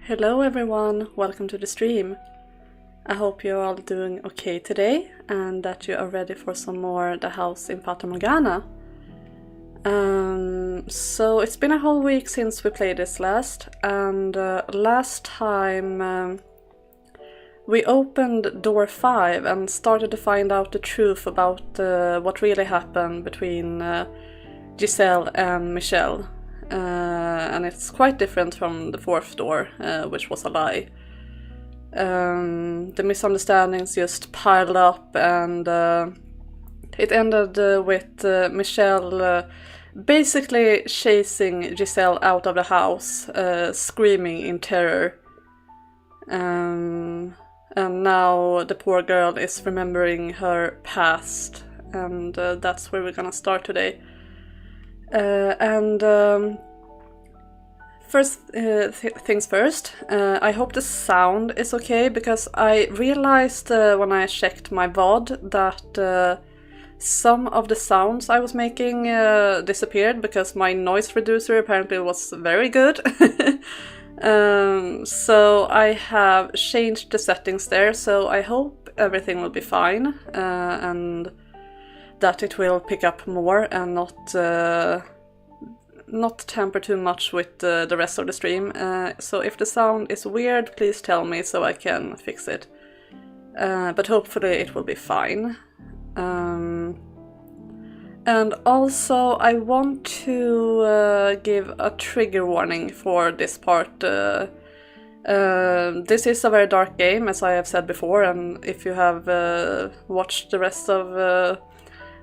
Hello everyone, welcome to the stream. I hope you're all doing okay today and that you are ready for some more The House in Fata Morgana. So it's been a whole week since we played this last, and last time we opened door 5 and started to find out the truth about what really happened between Giselle and Michel. And it's quite different from the 4th door, which was a lie. The misunderstandings just piled up, and it ended with Michel basically chasing Giselle out of the house, screaming in terror. And now the poor girl is remembering her past, and that's where we're gonna start today. First things first, I hope the sound is okay, because I realized when I checked my VOD that some of the sounds I was making disappeared because my noise reducer apparently was very good. So I have changed the settings there, so I hope everything will be fine and that it will pick up more and not tamper too much with the rest of the stream. So if the sound is weird, please tell me so I can fix it. But hopefully it will be fine. And also I want to give a trigger warning for this part. This is a very dark game, as I have said before, and if you have watched the rest of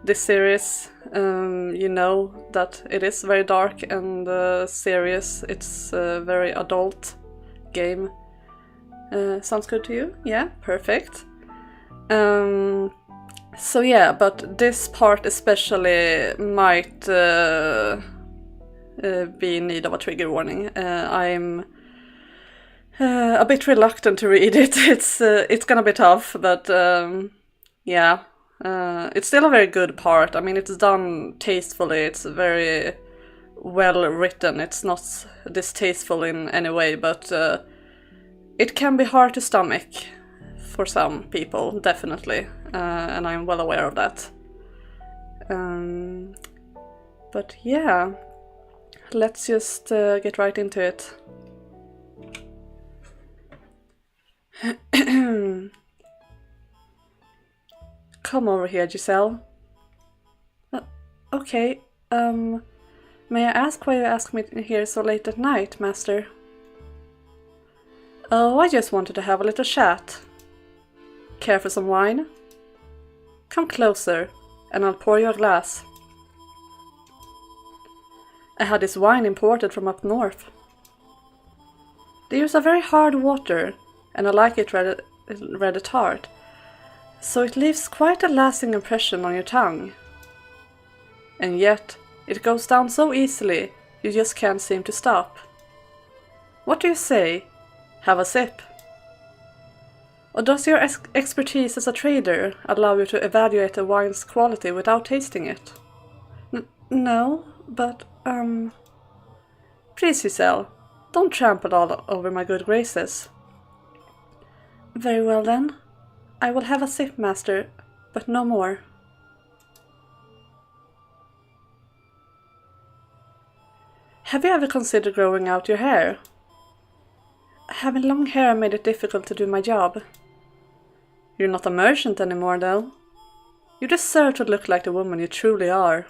this series, you know that it is very dark and serious. It's a very adult game. Sounds good to you? Yeah, perfect. So yeah, but this part especially might be in need of a trigger warning. I'm a bit reluctant to read it. It's gonna be tough, but yeah. It's still a very good part. I mean, it's done tastefully, it's very well written, it's not distasteful in any way, but it can be hard to stomach for some people, definitely, and I'm well aware of that. But yeah, let's just get right into it. Come over here, Giselle. Okay, may I ask why you asked me here so late at night, master? Oh, I just wanted to have a little chat. Care for some wine? Come closer, and I'll pour you a glass. I had this wine imported from up north. They use a very hard water, and I like it rather tart. So it leaves quite a lasting impression on your tongue. And yet, it goes down so easily, you just can't seem to stop. What do you say? Have a sip? Or does your expertise as a trader allow you to evaluate a wine's quality without tasting it? No, but, Please, Giselle, don't trample all over my good graces. Very well then. I will have a sip, master, but no more. Have you ever considered growing out your hair? Having long hair made it difficult to do my job. You're not a merchant anymore, though. You deserve to look like the woman you truly are.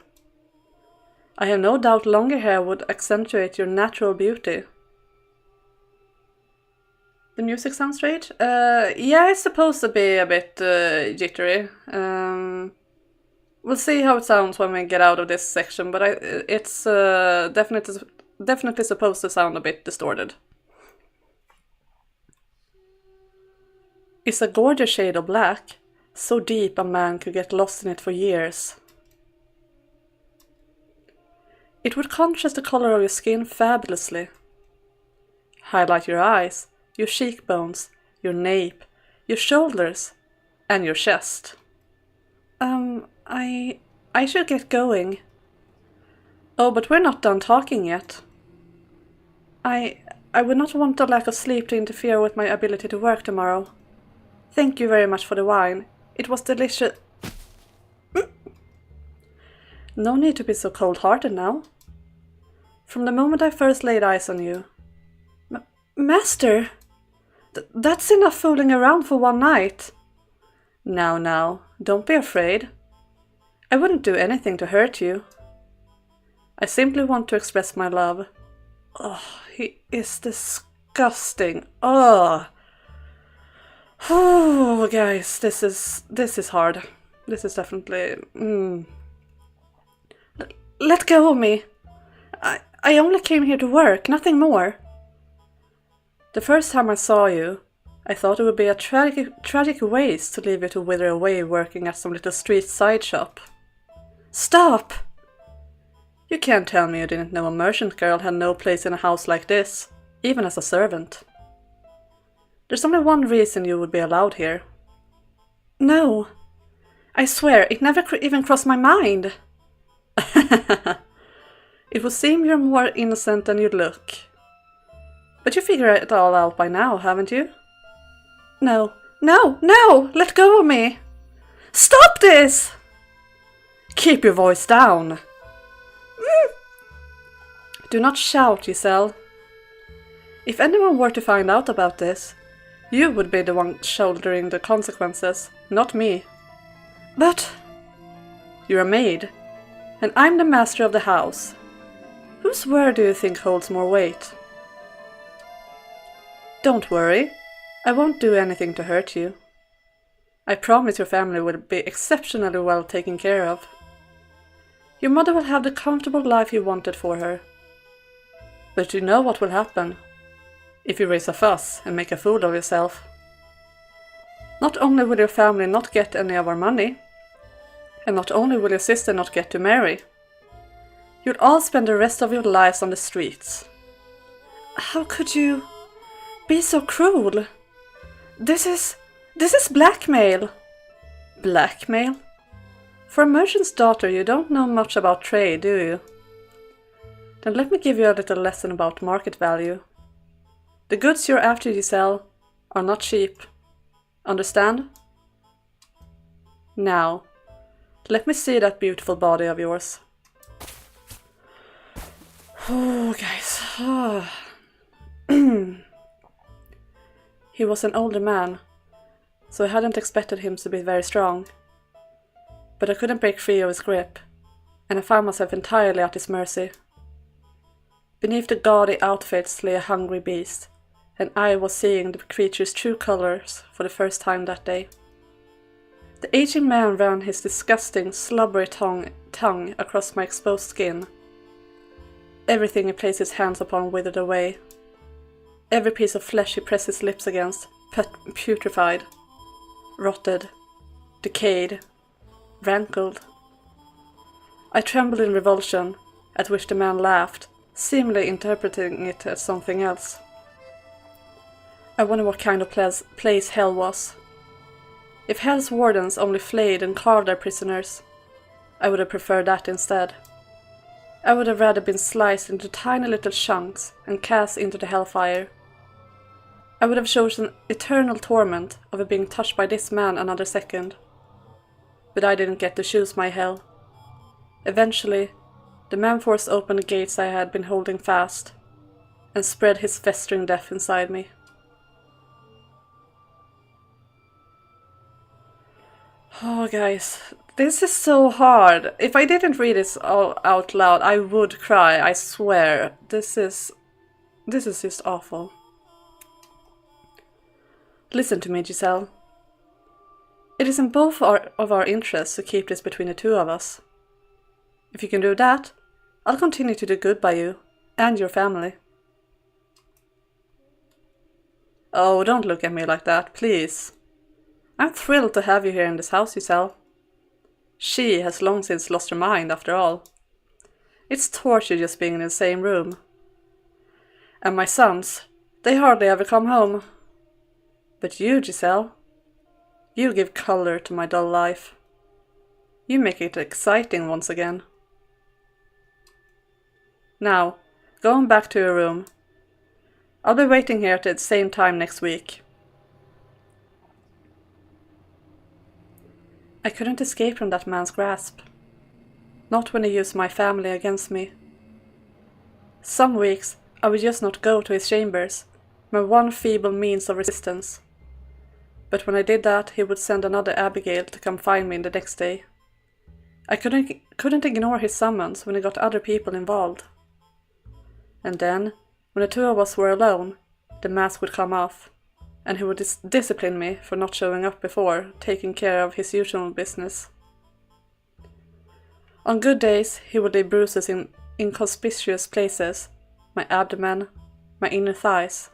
I have no doubt longer hair would accentuate your natural beauty. The music sounds strange? Yeah, it's supposed to be a bit jittery. We'll see how it sounds when we get out of this section, but it's definitely supposed to sound a bit distorted. It's a gorgeous shade of black, so deep a man could get lost in it for years. It would contrast the color of your skin fabulously. Highlight your eyes, your cheekbones, your nape, your shoulders, and your chest. I should get going. Oh, but we're not done talking yet. I I would not want the lack of sleep to interfere with my ability to work tomorrow. Thank you very much for the wine. It was delicious. No need to be so cold-hearted now. From the moment I first laid eyes on you... Master! That's enough fooling around for one night. Now, don't be afraid. I wouldn't do anything to hurt you. I simply want to express my love. Oh, he is disgusting. Oh, guys, this is hard. This is definitely... Let go of me. I only came here to work, nothing more. The first time I saw you, I thought it would be a tragic waste to leave you to wither away working at some little street side shop. Stop! You can't tell me you didn't know a merchant girl had no place in a house like this, even as a servant. There's only one reason you would be allowed here. No, I swear, it never even crossed my mind. It would seem you're more innocent than you look. But you figured it all out by now, haven't you? No, let go of me! Stop this! Keep your voice down. Do not shout, Giselle. If anyone were to find out about this, you would be the one shouldering the consequences, not me. But you're a maid, and I'm the master of the house. Whose word do you think holds more weight? Don't worry, I won't do anything to hurt you. I promise your family will be exceptionally well taken care of. Your mother will have the comfortable life you wanted for her. But you know what will happen if you raise a fuss and make a fool of yourself. Not only will your family not get any of our money, and not only will your sister not get to marry, you'll all spend the rest of your lives on the streets. How could you be so cruel? This is blackmail. Blackmail? For a merchant's daughter, you don't know much about trade, do you? Then let me give you a little lesson about market value. The goods you're after, Giselle, are not cheap. Understand? Now, let me see that beautiful body of yours. Oh, guys. He was an older man, so I hadn't expected him to be very strong. But I couldn't break free of his grip, and I found myself entirely at his mercy. Beneath the gaudy outfits lay a hungry beast, and I was seeing the creature's true colors for the first time that day. The aging man ran his disgusting, slobbery tongue across my exposed skin. Everything he placed his hands upon withered away. Every piece of flesh he pressed his lips against putrefied, rotted, decayed, rankled. I trembled in revulsion, at which the man laughed, seemingly interpreting it as something else. I wonder what kind of place hell was. If hell's wardens only flayed and carved their prisoners, I would have preferred that instead. I would have rather been sliced into tiny little chunks and cast into the hellfire. I would have chosen eternal torment over being touched by this man another second. But I didn't get to choose my hell. Eventually, the man forced open the gates I had been holding fast, and spread his festering death inside me. Oh, guys, this is so hard. If I didn't read this all out loud, I would cry, I swear. This is just awful. Listen to me, Giselle. It is in both of our interests to keep this between the two of us. If you can do that, I'll continue to do good by you and your family. Oh, don't look at me like that, please. I'm thrilled to have you here in this house, Giselle. She has long since lost her mind, after all. It's torture just being in the same room. And my sons, they hardly ever come home. But you, Giselle, you give color to my dull life. You make it exciting once again. Now, go on back to your room. I'll be waiting here at the same time next week. I couldn't escape from that man's grasp. Not when he used my family against me. Some weeks I would just not go to his chambers, my one feeble means of resistance. But when I did that, he would send another Abigail to come find me the next day. I couldn't ignore his summons when he got other people involved. And then, when the two of us were alone, the mask would come off, and he would discipline me for not showing up before, taking care of his usual business. On good days, he would leave bruises in inconspicuous places, my abdomen, my inner thighs.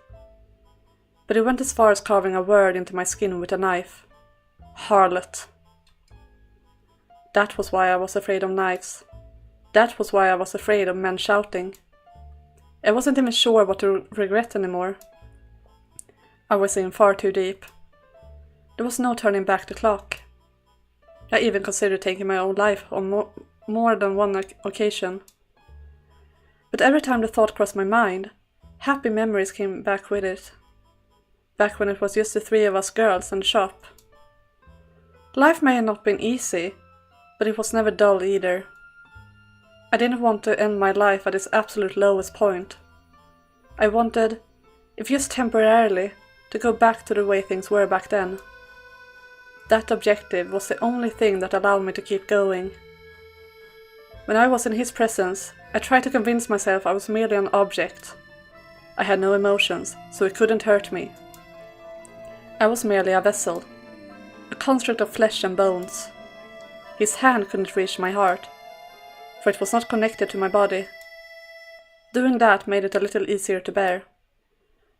But he went as far as carving a word into my skin with a knife. Harlot. That was why I was afraid of knives. That was why I was afraid of men shouting. I wasn't even sure what to regret anymore. I was in far too deep. There was no turning back the clock. I even considered taking my own life on more than one occasion. But every time the thought crossed my mind, happy memories came back with it. Back when it was just the three of us girls in the shop. Life may have not been easy, but it was never dull either. I didn't want to end my life at its absolute lowest point. I wanted, if just temporarily, to go back to the way things were back then. That objective was the only thing that allowed me to keep going. When I was in his presence, I tried to convince myself I was merely an object. I had no emotions, so it couldn't hurt me. I was merely a vessel, a construct of flesh and bones. His hand couldn't reach my heart, for it was not connected to my body. Doing that made it a little easier to bear.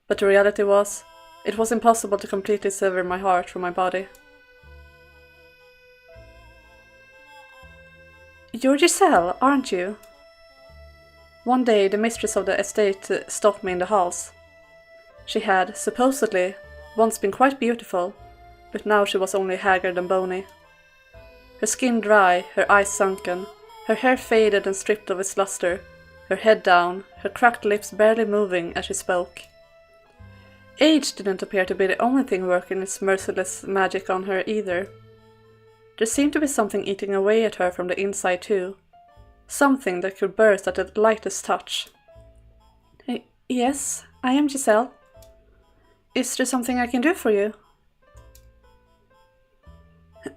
But the reality was, it was impossible to completely sever my heart from my body. You're Giselle, aren't you? One day the mistress of the estate stopped me in the halls. She had, supposedly, once been quite beautiful, but now she was only haggard and bony. Her skin dry, her eyes sunken, her hair faded and stripped of its luster, her head down, her cracked lips barely moving as she spoke. Age didn't appear to be the only thing working its merciless magic on her either. There seemed to be something eating away at her from the inside too. Something that could burst at the lightest touch. Yes, I am Giselle. Is there something I can do for you?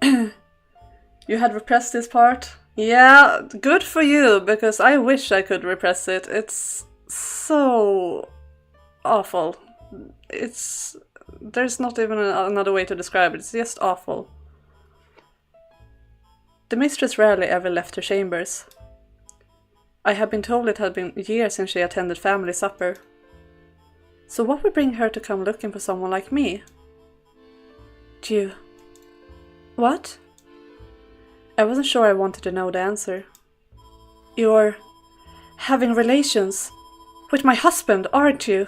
You had repressed this part? Yeah, good for you, because I wish I could repress it. It's so awful. There's not even another way to describe it. It's just awful. The mistress rarely ever left her chambers. I had been told it had been years since she attended family supper. So what would bring her to come looking for someone like me? What? I wasn't sure I wanted to know the answer. You're having relations with my husband, aren't you?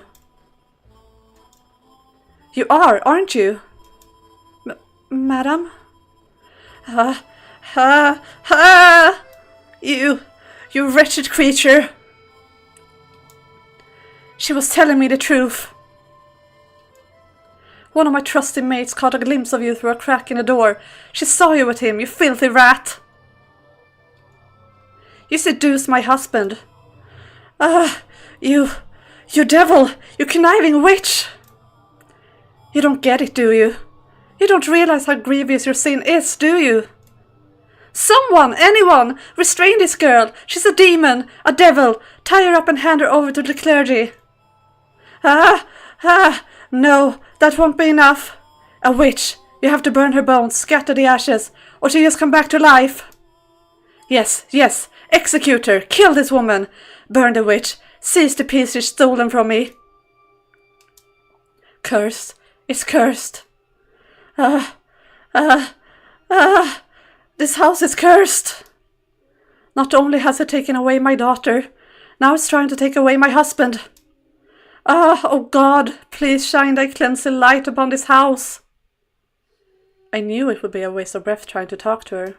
You are, aren't you? Madam? You wretched creature. She was telling me the truth. One of my trusty mates caught a glimpse of you through a crack in the door. She saw you with him, you filthy rat. You seduced my husband. You devil, you conniving witch. You don't get it, do you? You don't realize how grievous your sin is, do you? Someone, anyone, restrain this girl. She's a demon, a devil. Tie her up and hand her over to the clergy. No, that won't be enough. A witch. You have to burn her bones, scatter the ashes, or she'll just come back to life. Yes, execute her, kill this woman. Burn the witch, seize the piece she's stolen from me. Cursed, it's cursed. This house is cursed. Not only has it taken away my daughter, now it's trying to take away my husband. Oh God, please shine thy cleansing light upon this house. I knew it would be a waste of breath trying to talk to her.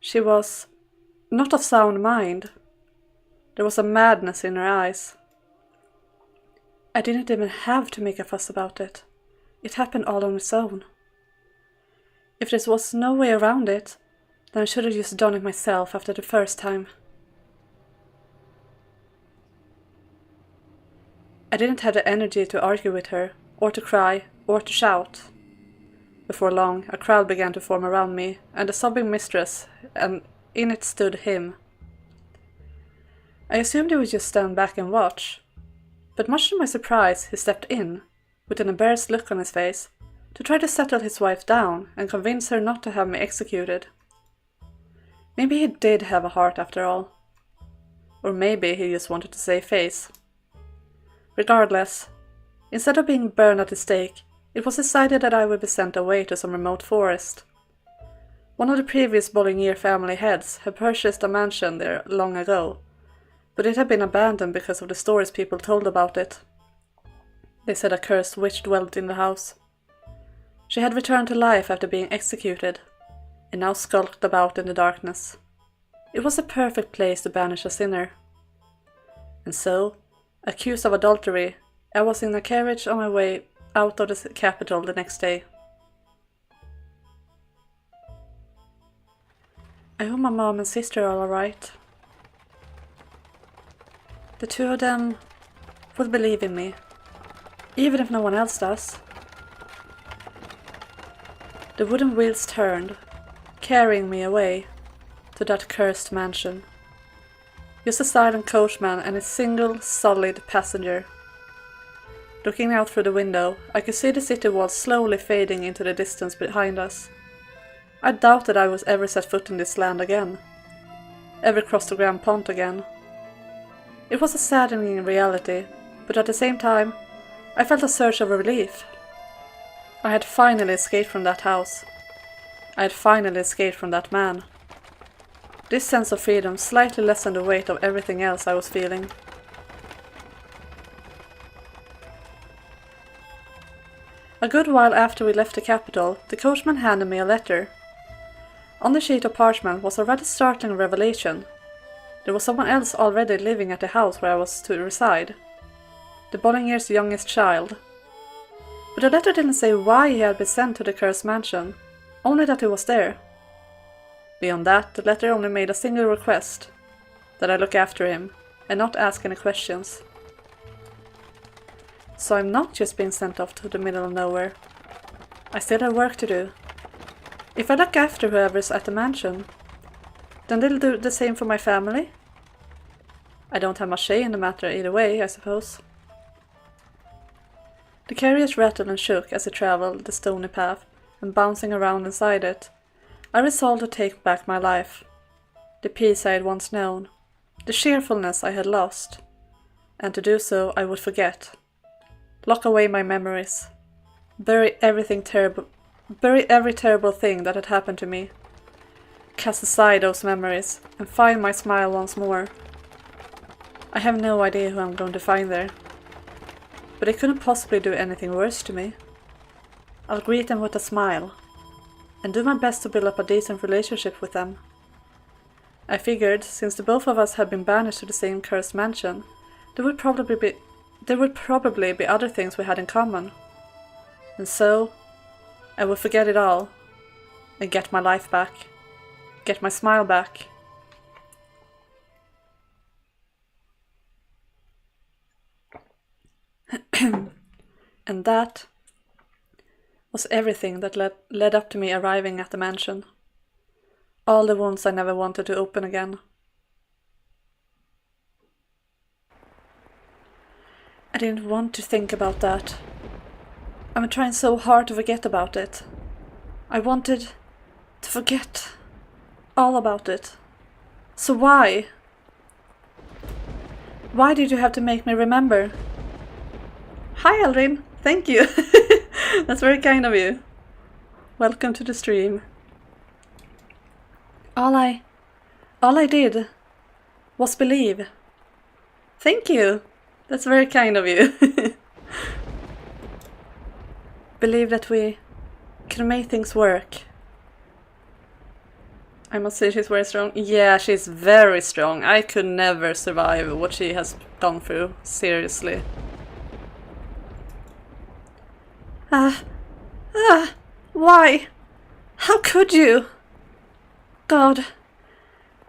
She was not of sound mind. There was a madness in her eyes. I didn't even have to make a fuss about it. It happened all on its own. If there was no way around it, then I should have just done it myself after the first time. I didn't have the energy to argue with her, or to cry, or to shout. Before long, a crowd began to form around me, and a sobbing mistress, and in it stood him. I assumed he would just stand back and watch, but much to my surprise, he stepped in, with an embarrassed look on his face, to try to settle his wife down and convince her not to have me executed. Maybe he did have a heart after all. Or maybe he just wanted to save face. Regardless, instead of being burned at the stake, it was decided that I would be sent away to some remote forest. One of the previous Bollinger family heads had purchased a mansion there long ago, but it had been abandoned because of the stories people told about it. They said a cursed witch dwelt in the house. She had returned to life after being executed, and now skulked about in the darkness. It was a perfect place to banish a sinner. And so, accused of adultery, I was in a carriage on my way out of the capital the next day. I hope my mom and sister are alright. The two of them would believe in me, even if no one else does. The wooden wheels turned, carrying me away to that cursed mansion. Just a silent coachman and a single, solid passenger. Looking out through the window, I could see the city walls slowly fading into the distance behind us. I doubted I was ever set foot in this land again, ever crossed the Grand Pont again. It was a saddening reality, but at the same time, I felt a surge of relief. I had finally escaped from that house. I had finally escaped from that man. This sense of freedom slightly lessened the weight of everything else I was feeling. A good while after we left the capital, the coachman handed me a letter. On the sheet of parchment was a rather startling revelation. There was someone else already living at the house where I was to reside. The Bollinger's youngest child. But the letter didn't say why he had been sent to the cursed mansion, only that he was there. Beyond that, the letter only made a single request, that I look after him, and not ask any questions. So I'm not just being sent off to the middle of nowhere. I still have work to do. If I look after whoever's at the mansion, then they'll do the same for my family. I don't have much say in the matter either way, I suppose. The carriage rattled and shook as it travelled the stony path, and bouncing around inside it, I resolved to take back my life. The peace I had once known, the cheerfulness I had lost, and to do so I would forget. Lock away my memories. Bury every terrible thing that had happened to me. Cast aside those memories, and find my smile once more. I have no idea who I'm going to find there. But they couldn't possibly do anything worse to me. I'll greet them with a smile, and do my best to build up a decent relationship with them. I figured, since the both of us had been banished to the same cursed mansion, there would probably be other things we had in common. And so, I would forget it all, and get my life back, get my smile back. And that was everything that led up to me arriving at the mansion. All the wounds I never wanted to open again. I didn't want to think about that. I'm trying so hard to forget about it. I wanted to forget all about it. So why? Why did you have to make me remember? Hi Aldrin, thank you. That's very kind of you. Welcome to the stream. All I did was believe. Thank you. That's very kind of you. Believe that we can make things work. I must say she's very strong. Yeah, she's very strong. I could never survive what she has gone through. Seriously. Why? How could you? God,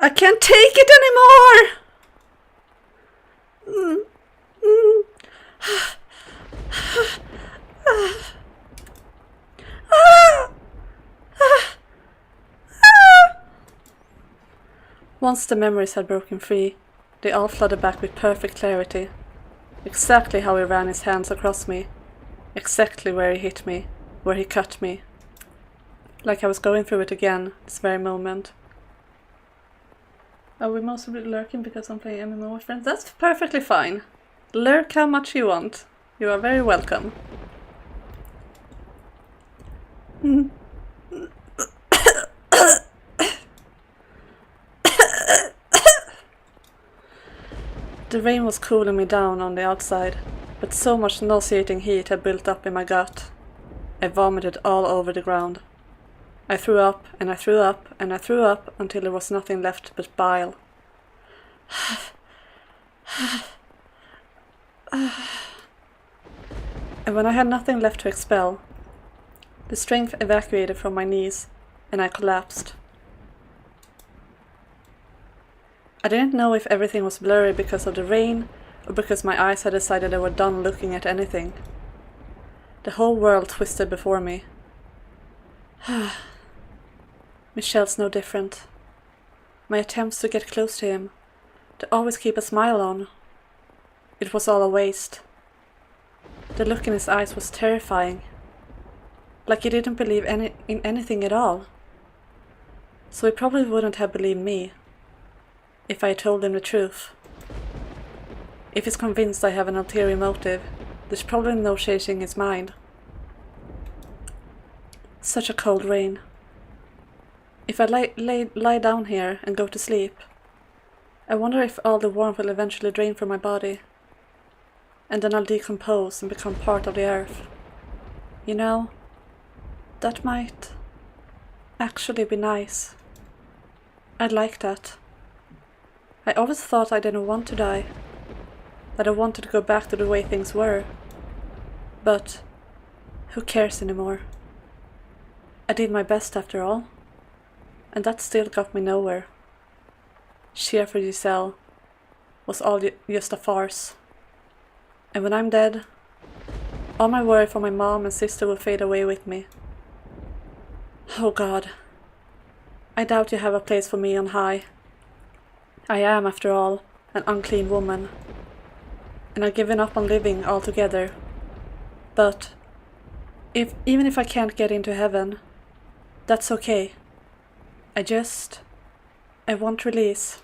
I can't take it anymore! Once the memories had broken free, they all flooded back with perfect clarity. Exactly how he ran his hands across me. Exactly where he hit me, where he cut me. Like I was going through it again, this very moment. Are we mostly lurking because I'm playing MMO with friends? That's perfectly fine. Lurk how much you want. You are very welcome. The rain was cooling me down on the outside, but so much nauseating heat had built up in my gut. I vomited all over the ground. I threw up, and I threw up, and I threw up until there was nothing left but bile. And when I had nothing left to expel, the strength evacuated from my knees, and I collapsed. I didn't know if everything was blurry because of the rain, or because my eyes had decided they were done looking at anything. The whole world twisted before me. Michel's no different. My attempts to get close to him, to always keep a smile on. It was all a waste. The look in his eyes was terrifying. Like he didn't believe in anything at all. So he probably wouldn't have believed me if I told him the truth. If he's convinced I have an ulterior motive, there's probably no changing his mind. Such a cold rain. If I lie down here and go to sleep, I wonder if all the warmth will eventually drain from my body, and then I'll decompose and become part of the earth. You know, that might actually be nice. I'd like that. I always thought I didn't want to die, that I wanted to go back to the way things were. But who cares anymore? I did my best after all, and that still got me nowhere. Cheer for Giselle was all just a farce. And when I'm dead, all my worry for my mom and sister will fade away with me. Oh God, I doubt you have a place for me on high. I am, after all, an unclean woman, and I've given up on living altogether. But even if I can't get into heaven, that's okay. I want release.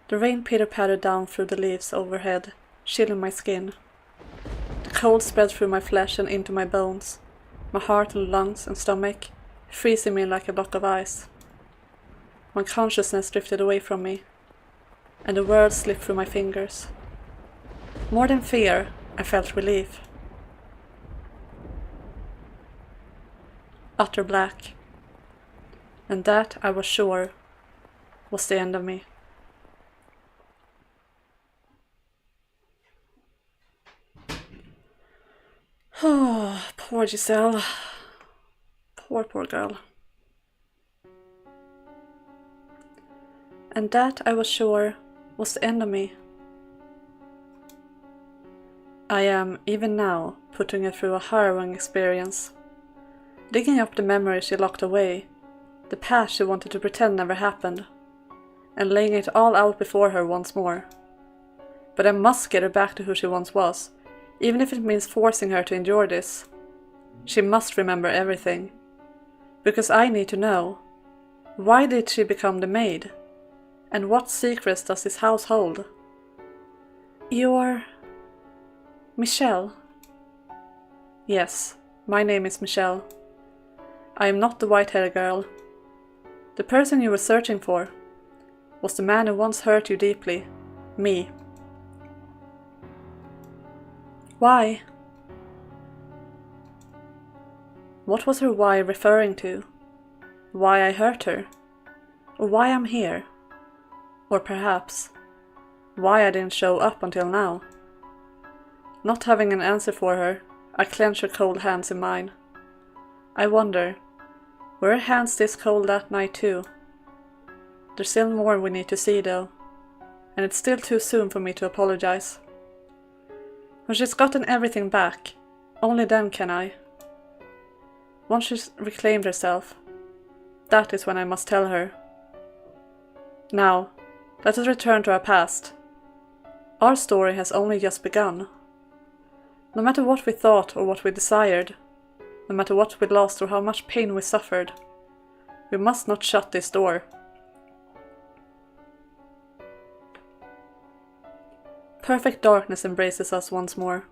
The rain pitter-pattered down through the leaves overhead, chilling my skin. The cold spread through my flesh and into my bones, my heart and lungs and stomach, freezing me like a block of ice. My consciousness drifted away from me, and the world slipped through my fingers. More than fear, I felt relief. Utter black. And that, I was sure, was the end of me. Oh, poor Giselle. Poor girl. And that, I was sure, was the end of me. I am, even now, putting her through a harrowing experience. Digging up the memories she locked away, the past she wanted to pretend never happened, and laying it all out before her once more. But I must get her back to who she once was, even if it means forcing her to endure this. She must remember everything. Because I need to know. Why did she become the maid? And what secrets does this house hold? You're Michel? Yes, my name is Michel. I am not the white-haired girl. The person you were searching for was the man who once hurt you deeply. Me. Why? What was her why referring to? Why I hurt her? Or why I'm here? Or perhaps, why I didn't show up until now? Not having an answer for her, I clench her cold hands in mine. I wonder, were her hands this cold that night too? There's still more we need to see though, and it's still too soon for me to apologize. When she's gotten everything back, only then can I. Once she's reclaimed herself, that is when I must tell her. Now, let us return to our past. Our story has only just begun. No matter what we thought or what we desired, no matter what we lost or how much pain we suffered, we must not shut this door. Perfect darkness embraces us once more.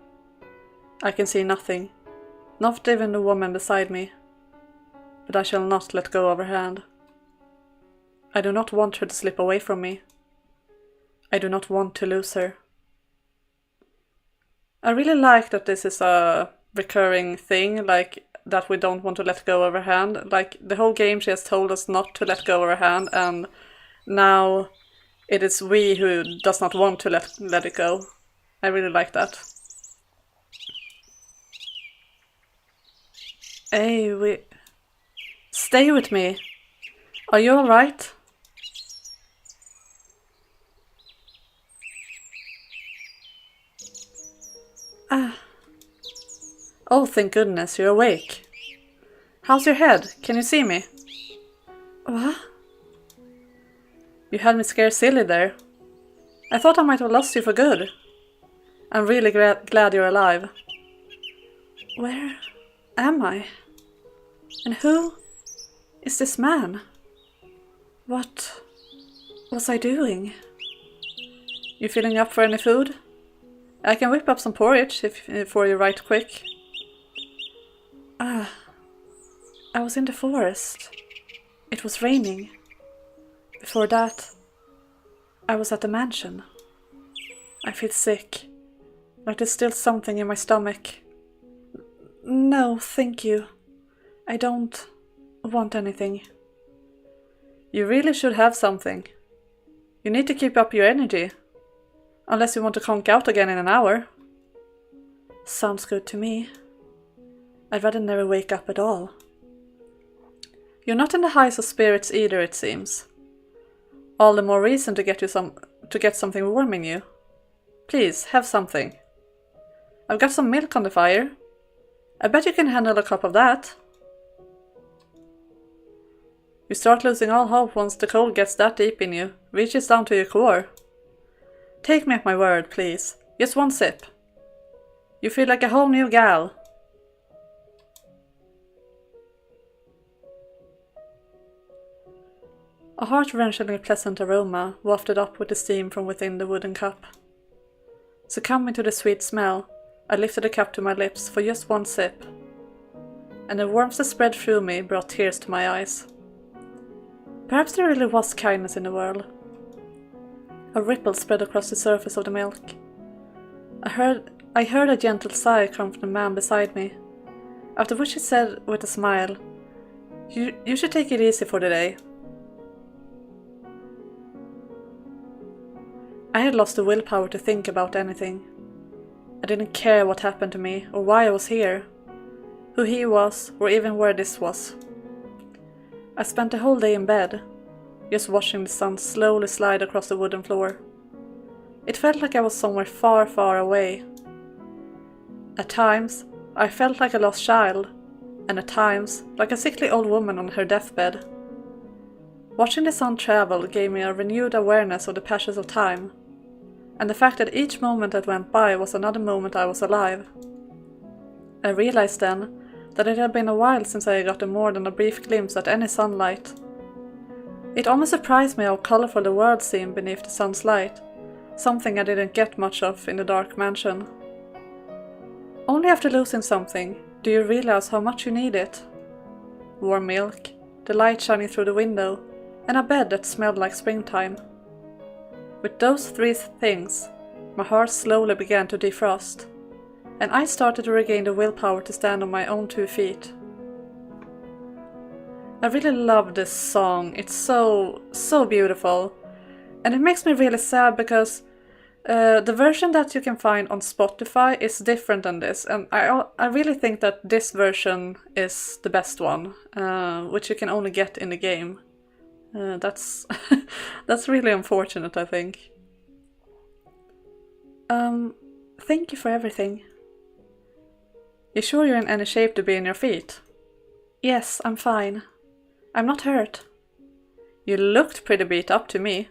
I can see nothing, not even the woman beside me, but I shall not let go of her hand. I do not want her to slip away from me. I do not want to lose her. I really like that this is a recurring thing, like that we don't want to let go of her hand. Like the whole game she has told us not to let go of her hand, and now it is we who does not want to let it go. I really like that. Hey, stay with me. Are you alright? Oh, thank goodness, you're awake. How's your head? Can you see me? What? You had me scared silly there. I thought I might have lost you for good. I'm really glad you're alive. Where am I? And who is this man? What was I doing? You feeling up for any food? I can whip up some porridge for you right quick. I was in the forest. It was raining. Before that, I was at the mansion. I feel sick, like there's still something in my stomach. No, thank you. I don't want anything. You really should have something. You need to keep up your energy. Unless you want to conk out again in an hour. Sounds good to me. I'd rather never wake up at all. You're not in the highest of spirits either, it seems. All the more reason to get something warm in you. Please, have something. I've got some milk on the fire. I bet you can handle a cup of that. You start losing all hope once the cold gets that deep in you, reaches down to your core. Take me at my word, please. Just one sip. You feel like a whole new gal. A heart-wrenchingly pleasant aroma wafted up with the steam from within the wooden cup. Succumbing to the sweet smell, I lifted the cup to my lips for just one sip, and the warmth that spread through me brought tears to my eyes. Perhaps there really was kindness in the world. A ripple spread across the surface of the milk. I heard a gentle sigh come from the man beside me, after which he said with a smile, You should take it easy for the day. I had lost the willpower to think about anything. I didn't care what happened to me, or why I was here, who he was, or even where this was. I spent the whole day in bed, just watching the sun slowly slide across the wooden floor. It felt like I was somewhere far, far away. At times, I felt like a lost child, and at times, like a sickly old woman on her deathbed. Watching the sun travel gave me a renewed awareness of the passage of time, and the fact that each moment that went by was another moment I was alive. I realized then that it had been a while since I had gotten more than a brief glimpse at any sunlight. It almost surprised me how colorful the world seemed beneath the sun's light, something I didn't get much of in the dark mansion. Only after losing something do you realize how much you need it. Warm milk, the light shining through the window, and a bed that smelled like springtime. With those three things, my heart slowly began to defrost, and I started to regain the willpower to stand on my own 2 feet. I really love this song. It's so beautiful, and it makes me really sad because The version that you can find on Spotify is different than this, and I really think that this version is the best one, which you can only get in the game. That's that's really unfortunate, I think. Thank you for everything. You sure you're in any shape to be in your feet? Yes, I'm fine. I'm not hurt. You looked pretty beat up to me.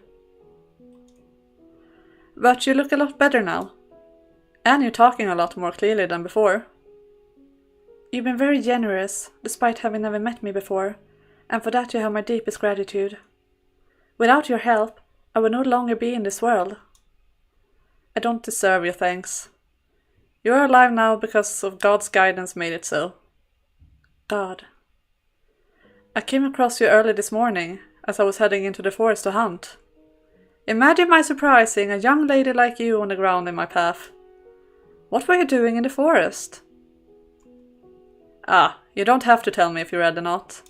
But you look a lot better now. And you're talking a lot more clearly than before. You've been very generous, despite having never met me before, and for that you have my deepest gratitude. Without your help, I would no longer be in this world. I don't deserve your thanks. You're alive now because of God's guidance made it so. God. I came across you early this morning, as I was heading into the forest to hunt. Imagine my surprise seeing a young lady like you on the ground in my path. What were you doing in the forest? Ah, you don't have to tell me if you'd rather not.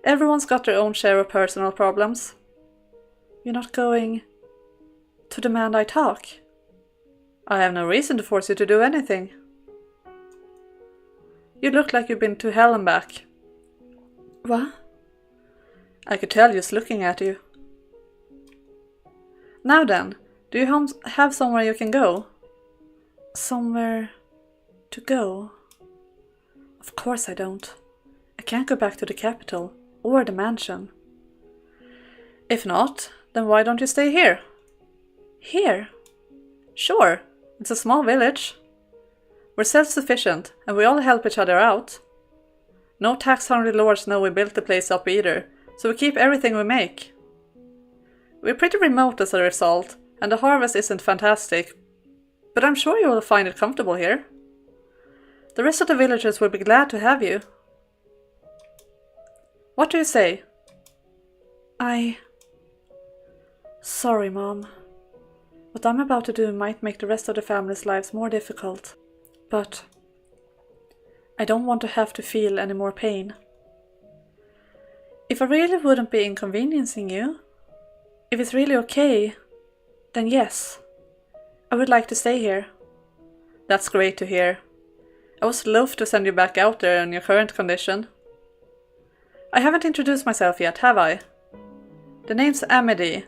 Everyone's got their own share of personal problems. You're not going to demand I talk? I have no reason to force you to do anything. You look like you've been to hell and back. What? I could tell just looking at you. Now then, do you have somewhere you can go? Somewhere to go? Of course I don't. I can't go back to the capital, or the mansion. If not, then why don't you stay here? Here? Sure, it's a small village. We're self-sufficient, and we all help each other out. No tax-hungry lords know we built the place up either, so we keep everything we make. We're pretty remote as a result, and the harvest isn't fantastic, but I'm sure you will find it comfortable here. The rest of the villagers will be glad to have you. What do you say? Sorry, Mom. What I'm about to do might make the rest of the family's lives more difficult, but I don't want to have to feel any more pain. If I really wouldn't be inconveniencing you, if it's really okay, then yes, I would like to stay here. That's great to hear. I was loath to send you back out there in your current condition. I haven't introduced myself yet, have I? The name's Amity.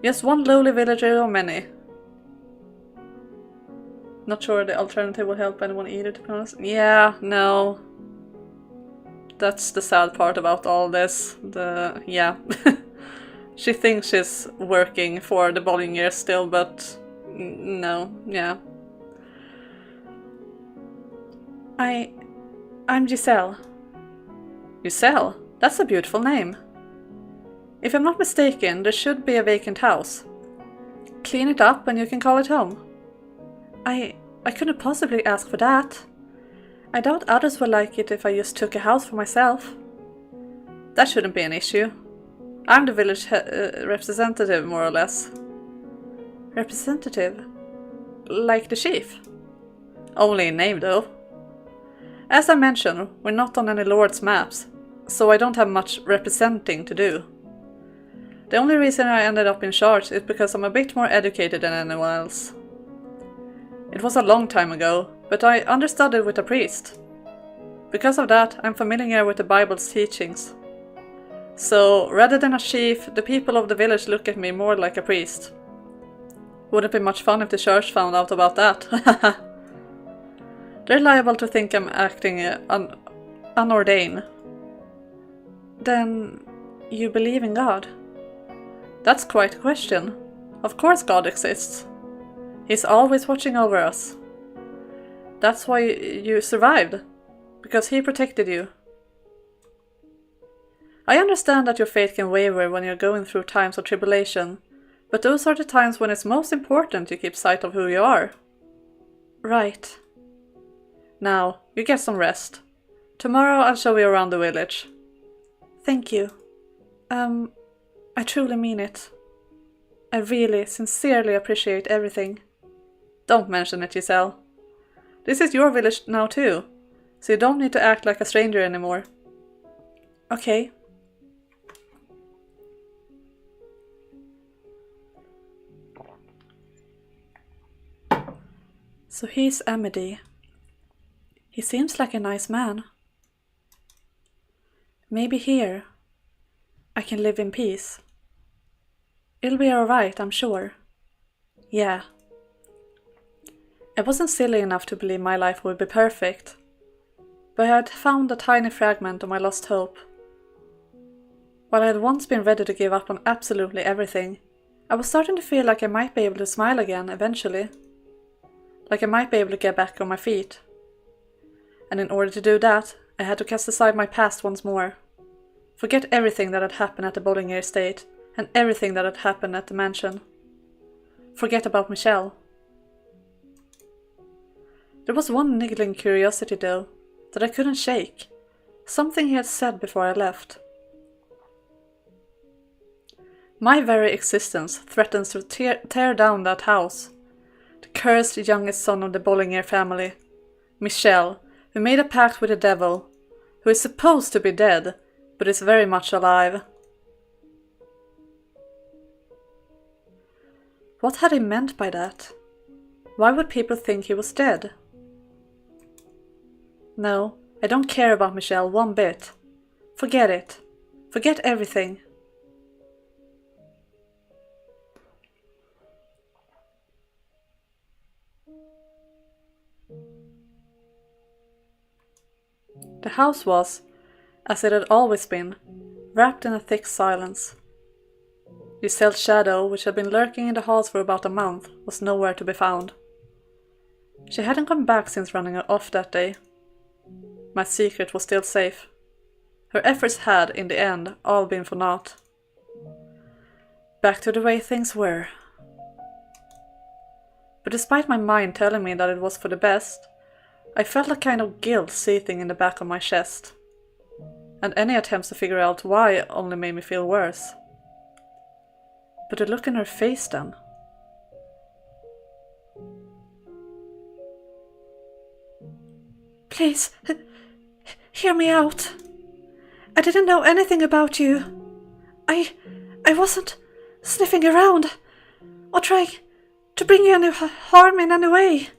Just one lowly villager or many. Not sure the alternative will help anyone either, to be honest. Yeah, no. That's the sad part about all this. Yeah. She thinks she's working for the Bollinger still, but no, yeah. I'm Giselle. Giselle? That's a beautiful name. If I'm not mistaken, there should be a vacant house. Clean it up and you can call it home. I couldn't possibly ask for that. I doubt others would like it if I just took a house for myself. That shouldn't be an issue. I'm the village representative, more or less. Representative? Like the chief? Only in name, though. As I mentioned, we're not on any lord's maps, so I don't have much representing to do. The only reason I ended up in charge is because I'm a bit more educated than anyone else. It was a long time ago, but I understudied with a priest. Because of that, I'm familiar with the Bible's teachings. So, rather than a chief, the people of the village look at me more like a priest. Wouldn't be much fun if the church found out about that. They're liable to think I'm acting unordained. Then, you believe in God? That's quite a question. Of course God exists. He's always watching over us. That's why you survived. Because he protected you. I understand that your faith can waver when you're going through times of tribulation, but those are the times when it's most important you keep sight of who you are. Right. Now, you get some rest. Tomorrow I'll show you around the village. Thank you. I truly mean it. I really, sincerely appreciate everything. Don't mention it, Giselle. This is your village now too, so you don't need to act like a stranger anymore. Okay. So he's Amity. He seems like a nice man. Maybe here I can live in peace. It'll be alright, I'm sure. Yeah. I wasn't silly enough to believe my life would be perfect, but I had found a tiny fragment of my lost hope. While I had once been ready to give up on absolutely everything, I was starting to feel like I might be able to smile again eventually. Like I might be able to get back on my feet. And in order to do that, I had to cast aside my past once more. Forget everything that had happened at the Bollinger estate, and everything that had happened at the mansion. Forget about Michel. There was one niggling curiosity though, that I couldn't shake. Something he had said before I left. My very existence threatens to tear down that house. The cursed youngest son of the Bollinger family, Michel, who made a pact with the devil, who is supposed to be dead, but is very much alive. What had he meant by that? Why would people think he was dead? No, I don't care about Michel one bit. Forget it. Forget everything. The house was, as it had always been, wrapped in a thick silence. Giselle's shadow, which had been lurking in the halls for about a month, was nowhere to be found. She hadn't come back since running off that day. My secret was still safe. Her efforts had, in the end, all been for naught. Back to the way things were. But despite my mind telling me that it was for the best, I felt a kind of guilt seething in the back of my chest. And any attempts to figure out why only made me feel worse. But the look in her face then. Please, hear me out. I didn't know anything about you. I wasn't sniffing around or trying to bring you any harm in any way.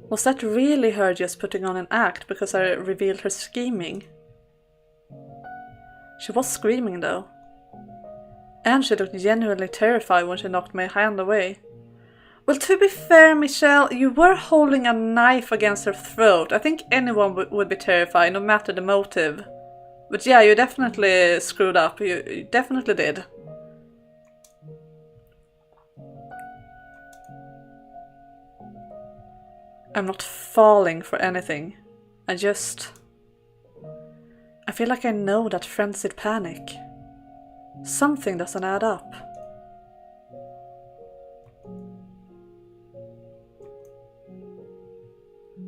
Was that really her just putting on an act because I revealed her scheming? She was screaming though. And she looked genuinely terrified when she knocked my hand away. Well, to be fair, Michel, you were holding a knife against her throat. I think anyone would be terrified, no matter the motive. But yeah, you definitely screwed up. You definitely did. I'm not falling for anything. I feel like I know that frenzied panic. Something doesn't add up.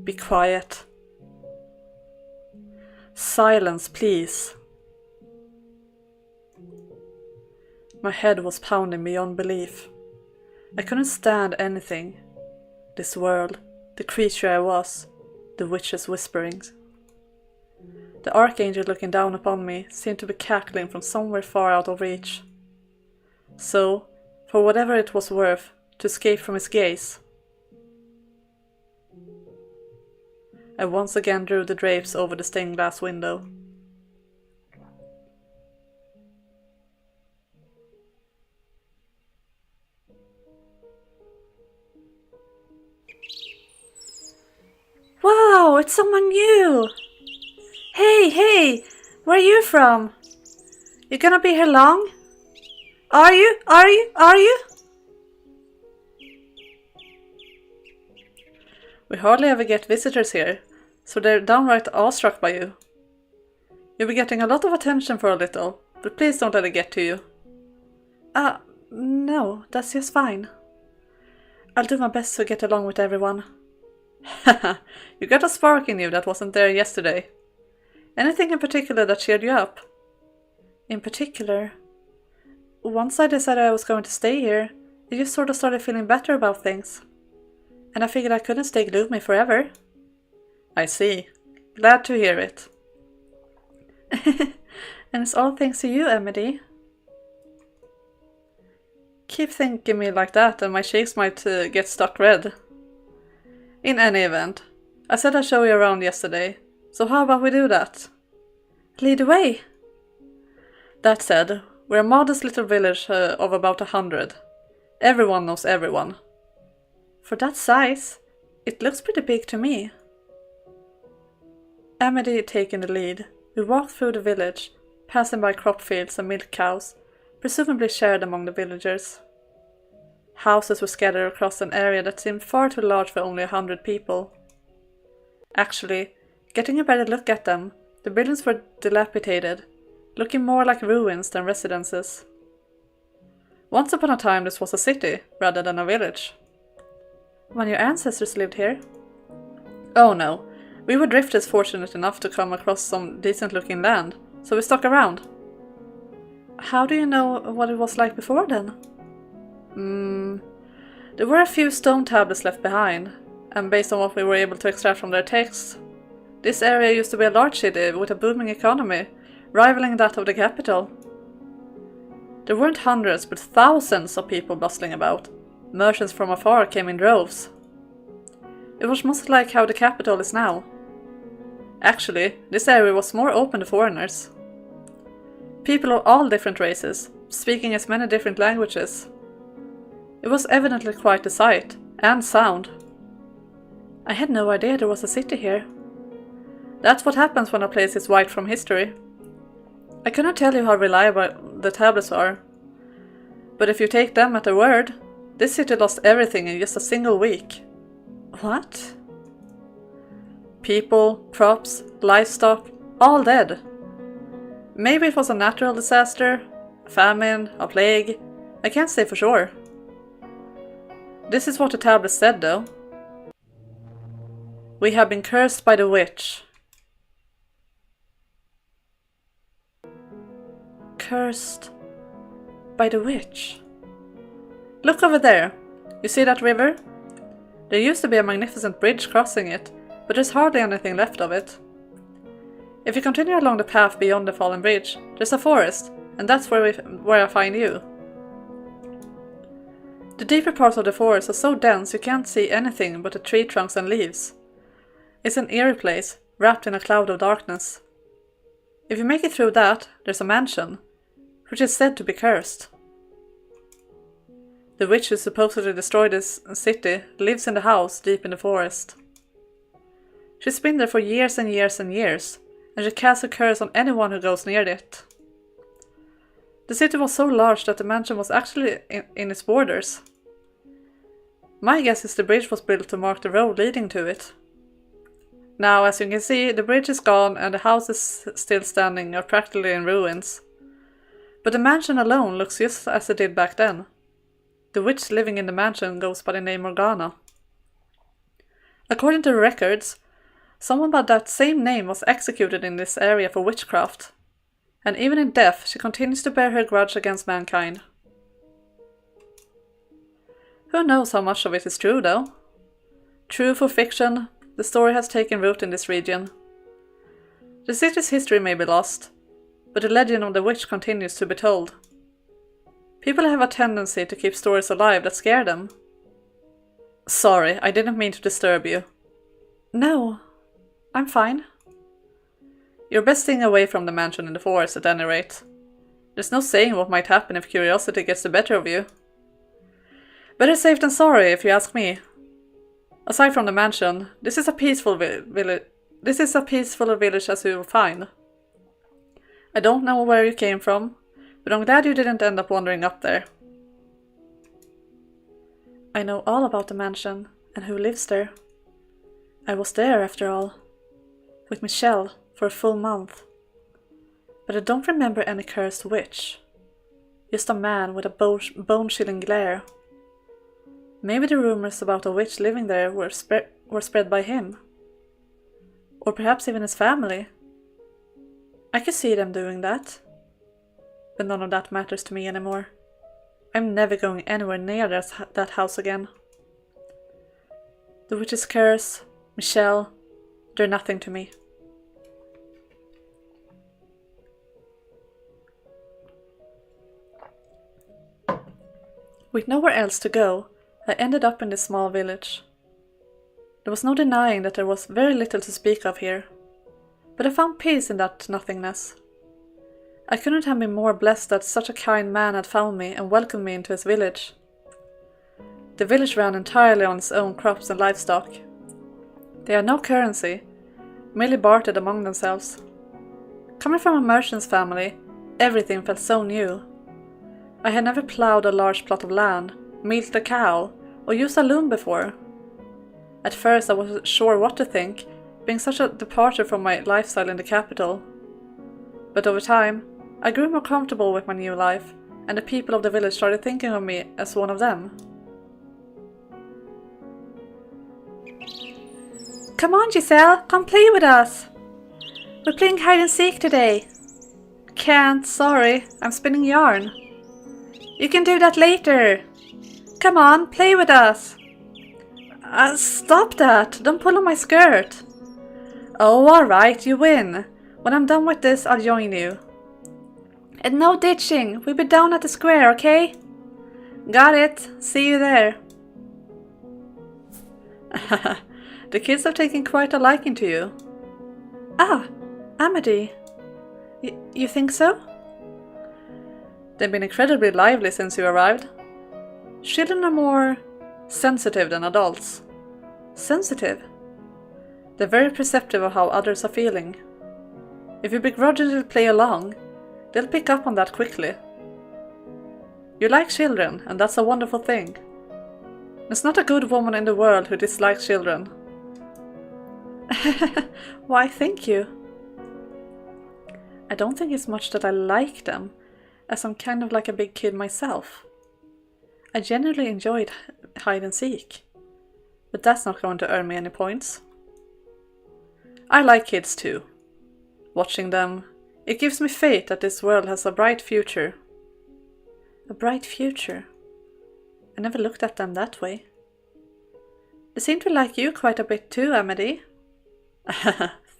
Be quiet. Silence, please. My head was pounding beyond belief. I couldn't stand anything. This world, the creature I was, the witch's whisperings. The archangel looking down upon me seemed to be cackling from somewhere far out of reach. So, for whatever it was worth, to escape from his gaze, I once again drew the drapes over the stained glass window. Wow, it's someone new! Hey, where are you from? You gonna be here long? Are you? We hardly ever get visitors here, so they're downright awestruck by you. You'll be getting a lot of attention for a little, but please don't let it get to you. No, that's just fine. I'll do my best to get along with everyone. Haha, you got a spark in you that wasn't there yesterday. Anything in particular that cheered you up? In particular? Once I decided I was going to stay here, I just sort of started feeling better about things. And I figured I couldn't stay gloomy forever. I see. Glad to hear it. And it's all thanks to you, Amity. keep thinking me like that and my cheeks might get stuck red. In any event, I said I'd show you around yesterday, so how about we do that? Lead the way! That said, we're a modest little village of about 100. Everyone knows everyone. For that size, it looks pretty big to me. Amity taking the lead, we walked through the village, passing by crop fields and milk cows, presumably shared among the villagers. Houses were scattered across an area that seemed far too large for only 100 people. Actually, getting a better look at them, the buildings were dilapidated, looking more like ruins than residences. Once upon a time this was a city, rather than a village. When your ancestors lived here? Oh no, we were drifters fortunate enough to come across some decent looking land, so we stuck around. How do you know what it was like before then? There were a few stone tablets left behind, and based on what we were able to extract from their texts, this area used to be a large city with a booming economy, rivaling that of the capital. There weren't hundreds, but thousands of people bustling about. Merchants from afar came in droves. It was much like how the capital is now. Actually, this area was more open to foreigners. People of all different races, speaking as many different languages. It was evidently quite a sight, and sound. I had no idea there was a city here. That's what happens when a place is wiped from history. I cannot tell you how reliable the tablets are, but if you take them at their word, this city lost everything in just a single week. What? People, crops, livestock, all dead. Maybe it was a natural disaster, a famine, a plague, I can't say for sure. This is what the tablet said though. We have been cursed by the witch. Cursed by the witch. Look over there. You see that river? There used to be a magnificent bridge crossing it, but there's hardly anything left of it. If you continue along the path beyond the fallen bridge, there's a forest, and that's where I find you. The deeper parts of the forest are so dense you can't see anything but the tree trunks and leaves. It's an eerie place, wrapped in a cloud of darkness. If you make it through that, there's a mansion, which is said to be cursed. The witch who supposedly destroyed this city lives in the house deep in the forest. She's been there for years and years and years, and she casts a curse on anyone who goes near it. The city was so large that the mansion was actually in its borders. My guess is the bridge was built to mark the road leading to it. Now, as you can see, the bridge is gone and the house is still standing or practically in ruins. But the mansion alone looks just as it did back then. The witch living in the mansion goes by the name Morgana. According to the records, someone by that same name was executed in this area for witchcraft. And even in death, she continues to bear her grudge against mankind. Who knows how much of it is true, though? Truth or fiction, the story has taken root in this region. The city's history may be lost, but the legend of the witch continues to be told. People have a tendency to keep stories alive that scare them. Sorry, I didn't mean to disturb you. No, I'm fine. You're best staying away from the mansion in the forest at any rate. There's no saying what might happen if curiosity gets the better of you. Better safe than sorry, if you ask me. Aside from the mansion, this is a peaceful village as you will find. I don't know where you came from, but I'm glad you didn't end up wandering up there. I know all about the mansion and who lives there. I was there, after all, with Michel for a full month. But I don't remember any cursed witch. Just a man with a bone-chilling glare. Maybe the rumors about a witch living there were spread by him. Or perhaps even his family. I could see them doing that. But none of that matters to me anymore. I'm never going anywhere near that house again. The witch's curse, Michel, they're nothing to me. With nowhere else to go, I ended up in this small village. There was no denying that there was very little to speak of here, but I found peace in that nothingness. I couldn't have been more blessed that such a kind man had found me and welcomed me into his village. The village ran entirely on its own crops and livestock. They had no currency, merely bartered among themselves. Coming from a merchant's family, everything felt so new. I had never ploughed a large plot of land, milked a cow, or used a loom before. At first I wasn't sure what to think, being such a departure from my lifestyle in the capital. But over time, I grew more comfortable with my new life, and the people of the village started thinking of me as one of them. Come on, Giselle, come play with us! We're playing hide and seek today. Can't, sorry, I'm spinning yarn. You can do that later. Come on, play with us. Stop that, don't pull on my skirt. Oh, alright, you win. When I'm done with this, I'll join you. And no ditching, we'll be down at the square, okay? Got it, see you there. The kids have taken quite a liking to you. Ah, Amity. You think so? They've been incredibly lively since you arrived. Children are more sensitive than adults. Sensitive? They're very perceptive of how others are feeling. If you begrudgingly play along, they'll pick up on that quickly. You like children, and that's a wonderful thing. There's not a good woman in the world who dislikes children. Why, thank you. I don't think it's much that I like them, as I'm kind of like a big kid myself. I genuinely enjoyed hide and seek, but that's not going to earn me any points. I like kids too. Watching them, it gives me faith that this world has a bright future. A bright future? I never looked at them that way. They seem to like you quite a bit too, Amity.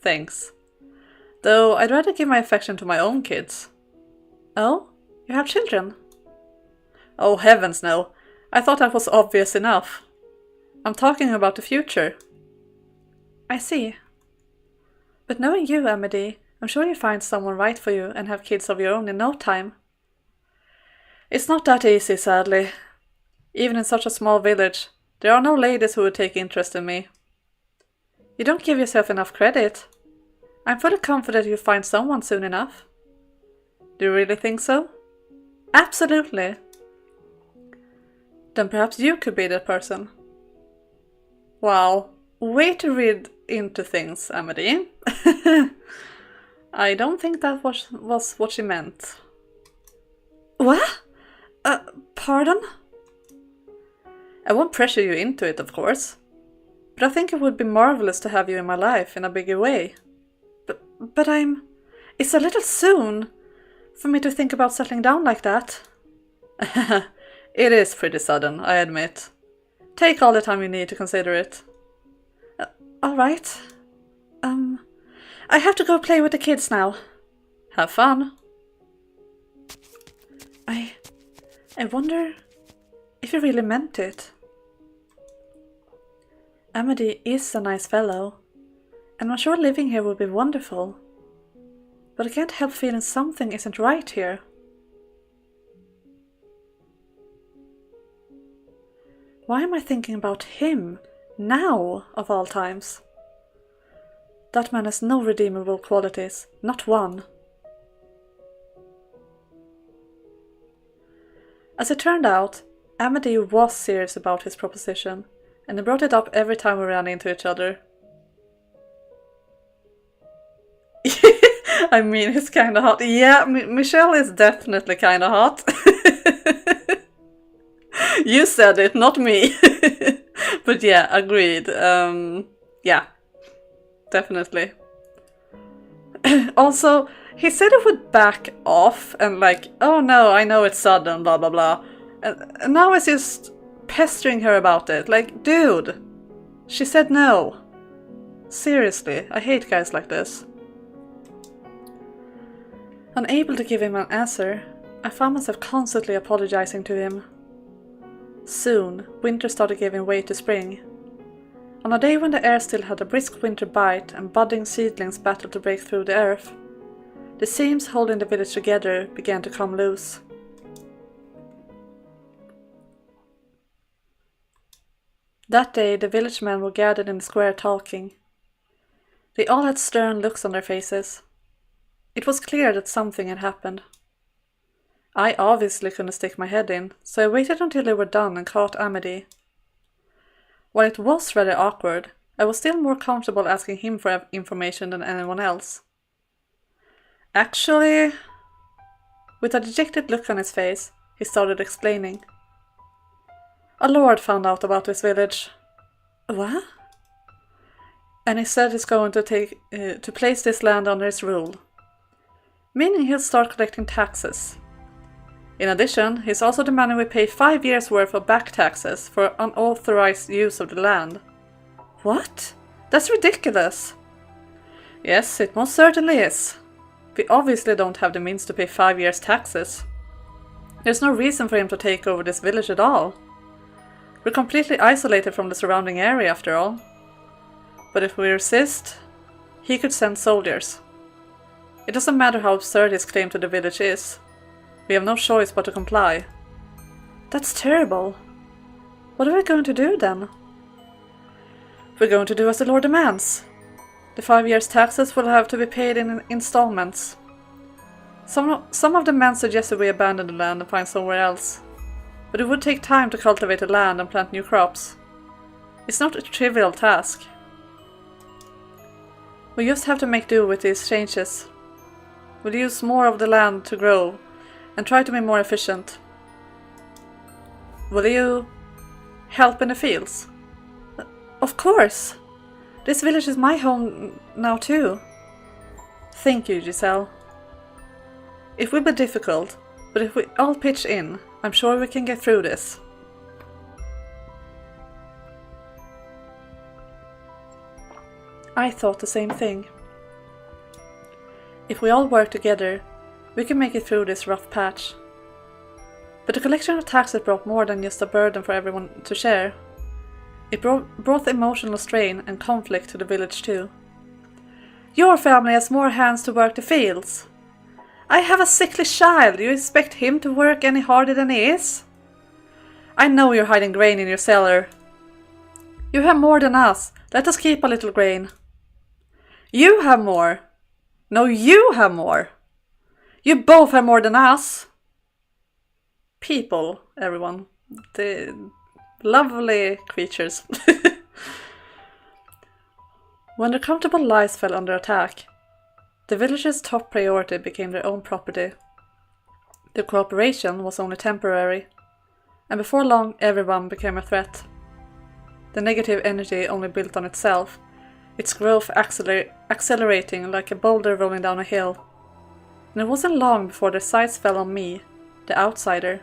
Thanks. Though I'd rather give my affection to my own kids. Oh? You have children? Oh, heavens no. I thought that was obvious enough. I'm talking about the future. I see. But knowing you, Amity, I'm sure you find someone right for you and have kids of your own in no time. It's not that easy, sadly. Even in such a small village, there are no ladies who would take interest in me. You don't give yourself enough credit. I'm fully confident you'll find someone soon enough. Do you really think so? Absolutely. Then perhaps you could be that person. Wow, way to read into things, Amity. I don't think that was what she meant. What? Pardon? I won't pressure you into it, of course. But I think it would be marvelous to have you in my life in a bigger way. But it's a little soon for me to think about settling down like that. It is pretty sudden, I admit. Take all the time you need to consider it. Alright. I have to go play with the kids now. Have fun. I wonder if you really meant it. Amity is a nice fellow, and I'm sure living here would be wonderful. But I can't help feeling something isn't right here. Why am I thinking about him, now, of all times? That man has no redeemable qualities, not one. As it turned out, Amity was serious about his proposition, and he brought it up every time we ran into each other. I mean, he's kinda hot. Yeah, Michelle is definitely kinda hot. You said it, not me. But yeah, agreed. Yeah, definitely. Also, he said he would back off and like, oh no, I know it's sudden, blah blah blah. And now he's just pestering her about it. Like, dude, she said no. Seriously, I hate guys like this. Unable to give him an answer, I found myself constantly apologizing to him. Soon, winter started giving way to spring. On a day when the air still had a brisk winter bite and budding seedlings battled to break through the earth, the seams holding the village together began to come loose. That day, the village men were gathered in the square talking. They all had stern looks on their faces. It was clear that something had happened. I obviously couldn't stick my head in, so I waited until they were done and caught Amity. While it was rather awkward, I was still more comfortable asking him for information than anyone else. Actually, with a dejected look on his face, he started explaining. A lord found out about this village. What? And he said he's going to place this land under his rule, meaning he'll start collecting taxes. In addition, he's also demanding we pay 5 years' worth of back taxes for unauthorized use of the land. What? That's ridiculous! Yes, it most certainly is. We obviously don't have the means to pay 5 years' taxes. There's no reason for him to take over this village at all. We're completely isolated from the surrounding area after all. But if we resist, he could send soldiers. It doesn't matter how absurd his claim to the village is. We have no choice but to comply. That's terrible. What are we going to do then? We're going to do as the Lord demands. The 5 years' taxes will have to be paid in installments. Some of the men suggested we abandon the land and find somewhere else. But it would take time to cultivate the land and plant new crops. It's not a trivial task. We just have to make do with these changes. We'll use more of the land to grow and try to be more efficient. Will you help in the fields? Of course! This village is my home now too. Thank you, Giselle. It will be difficult, but if we all pitch in, I'm sure we can get through this. I thought the same thing. If we all work together, we can make it through this rough patch. But the collection of taxes brought more than just a burden for everyone to share. It brought emotional strain and conflict to the village too. Your family has more hands to work the fields. I have a sickly child. Do you expect him to work any harder than he is? I know you're hiding grain in your cellar. You have more than us. Let us keep a little grain. You have more. No, you have more. You both have more than us. People, everyone. The lovely creatures. When their comfortable lives fell under attack, the village's top priority became their own property. Their cooperation was only temporary, and before long everyone became a threat. The negative energy only built on itself, its growth accelerating like a boulder rolling down a hill. And it wasn't long before their sights fell on me, the outsider.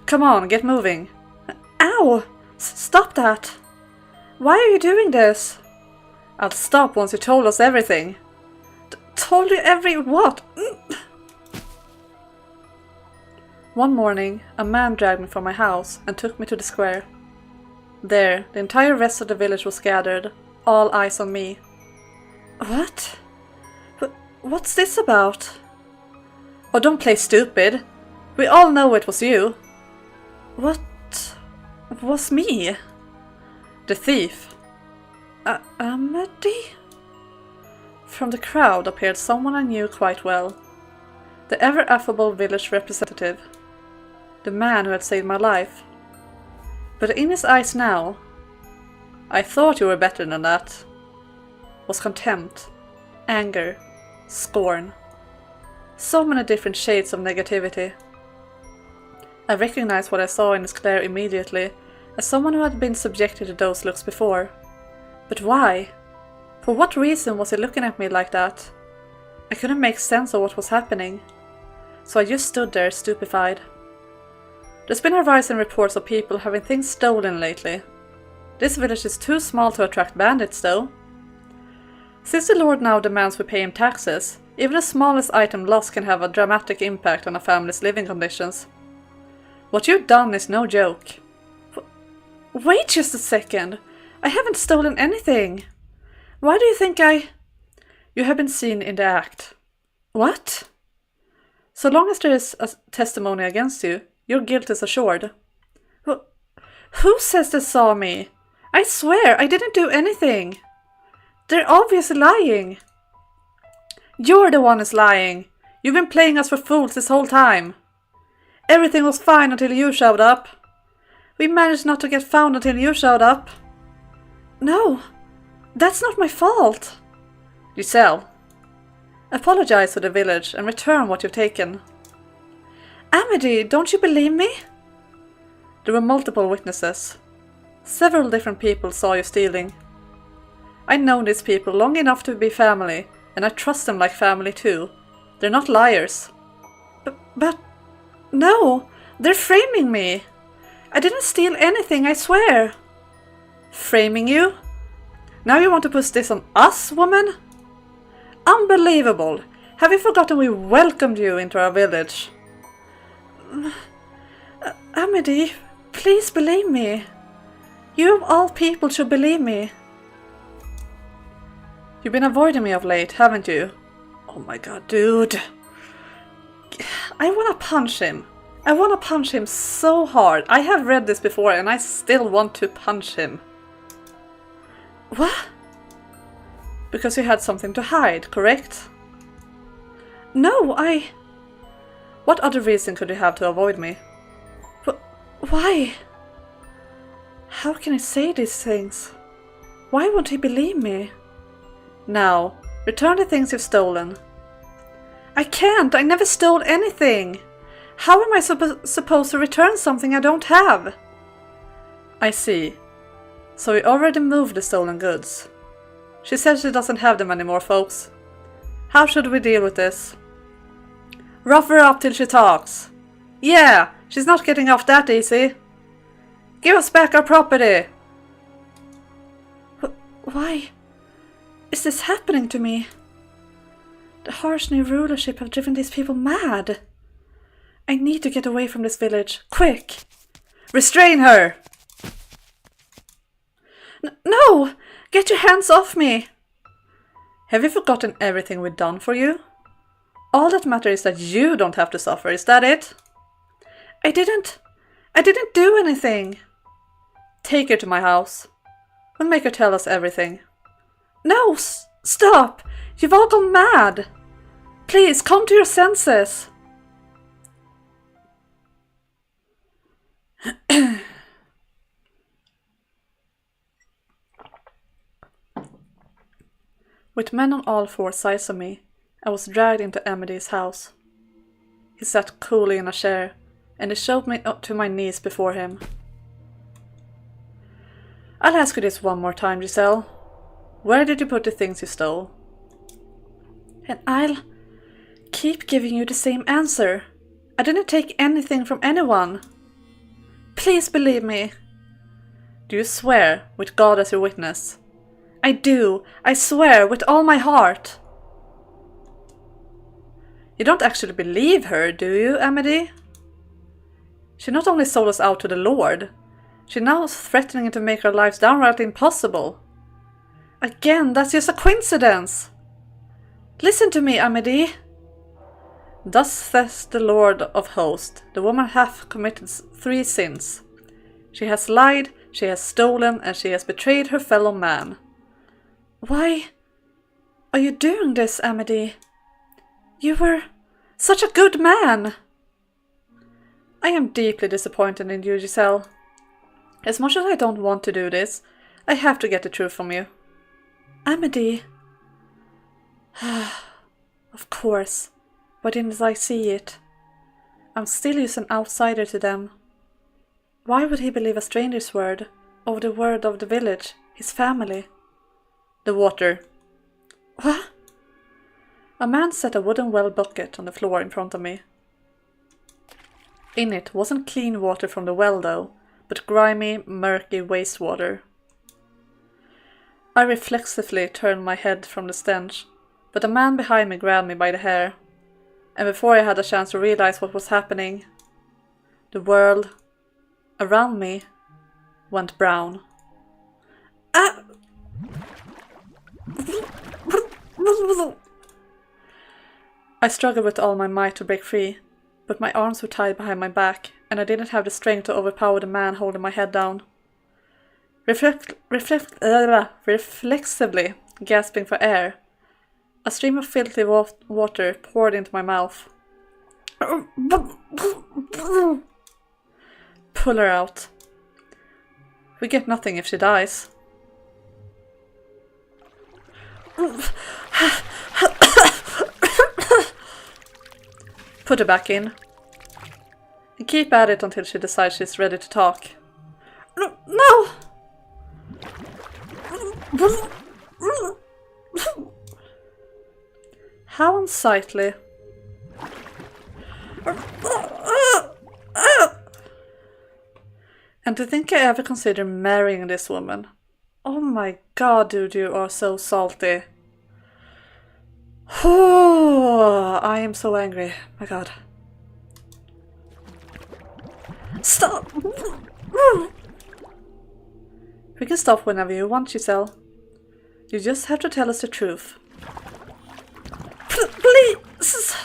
Come on, get moving. Ow! Stop that! Why are you doing this? I'll stop once you told us everything. Told you what? One morning, a man dragged me from my house and took me to the square. There, the entire rest of the village was gathered, all eyes on me. What? What's this about? Oh, don't play stupid. We all know it was you. What was me? The thief. Amity? From the crowd appeared someone I knew quite well. The ever-affable village representative. The man who had saved my life. But in his eyes now, I thought you were better than that, was contempt, anger, scorn. So many different shades of negativity. I recognized what I saw in his glare immediately, as someone who had been subjected to those looks before. But why? For what reason was he looking at me like that? I couldn't make sense of what was happening, so I just stood there stupefied. There's been a rise in reports of people having things stolen lately. This village is too small to attract bandits, though. Since the Lord now demands we pay him taxes, Even the smallest item lost can have a dramatic impact on a family's living conditions. What you've done is no joke. Wait just a second. I haven't stolen anything. Why do you think You have been seen in the act. What? So long as there is a testimony against you, your guilt is assured. Who says they saw me? I swear I didn't do anything. They're obviously lying. You're the one who's lying. You've been playing us for fools this whole time. Everything was fine until you showed up. We managed not to get found until you showed up. No, that's not my fault. Giselle, apologize to the village and return what you've taken. Amity, don't you believe me? There were multiple witnesses. Several different people saw you stealing. I know these people long enough to be family, and I trust them like family too. They're not liars. But no, they're framing me. I didn't steal anything, I swear. Framing you? Now you want to push this on us, woman? Unbelievable! Have you forgotten we welcomed you into our village? Amity, please believe me. You of all people should believe me. You've been avoiding me of late, haven't you? Oh my god, dude. I wanna punch him. I wanna punch him so hard. I have read this before and I still want to punch him. What? Because you had something to hide, correct? No, What other reason could you have to avoid me? Why? How can I say these things? Why won't he believe me? Now, return the things you've stolen. I can't! I never stole anything! How am I supposed to return something I don't have? I see. So you already moved the stolen goods. She says she doesn't have them anymore, folks. How should we deal with this? Rough her up till she talks. Yeah, she's not getting off that easy. Give us back our property. Why is this happening to me? The harsh new rulership have driven these people mad. I need to get away from this village, quick! Restrain her! No! Get your hands off me! Have you forgotten everything we've done for you? All that matters is that you don't have to suffer, is that it? I didn't do anything! Take her to my house. We'll make her tell us everything. No! Stop! You've all gone mad! Please, come to your senses! With men on all four sides of me, I was dragged into Amity's house. He sat coolly in a chair, and he shoved me up to my knees before him. I'll ask you this one more time, Giselle. Where did you put the things you stole? And I'll keep giving you the same answer. I didn't take anything from anyone. Please believe me. Do you swear, with God as your witness? I do. I swear with all my heart. You don't actually believe her, do you, Amity? She not only sold us out to the Lord, she's now threatening to make our lives downright impossible. Again, that's just a coincidence. Listen to me, Amity. Thus says the Lord of hosts, the woman hath committed 3 sins. She has lied, she has stolen, and she has betrayed her fellow man. Why are you doing this, Amity? You were such a good man. I am deeply disappointed in you, Giselle. As much as I don't want to do this, I have to get the truth from you. Amity. Of course. Why didn't I see it? I'm still just an outsider to them. Why would he believe a stranger's word over the word of the village, his family? The water. What? A man set a wooden well bucket on the floor in front of me. In it wasn't clean water from the well though, but grimy, murky wastewater. I reflexively turned my head from the stench, but a man behind me grabbed me by the hair, and before I had a chance to realize what was happening, the world around me went brown. Ah! I struggled with all my might to break free, but my arms were tied behind my back, and I didn't have the strength to overpower the man holding my head down. Reflexively gasping for air, a stream of filthy water poured into my mouth. Pull her out. We get nothing if she dies. Put her back in. And keep at it until she decides she's ready to talk. No! How unsightly. And to think I ever considered marrying this woman. Oh my god, dude, you are so salty. Oh, I am so angry. My god. Stop! We can stop whenever you want, Giselle. You just have to tell us the truth. Please!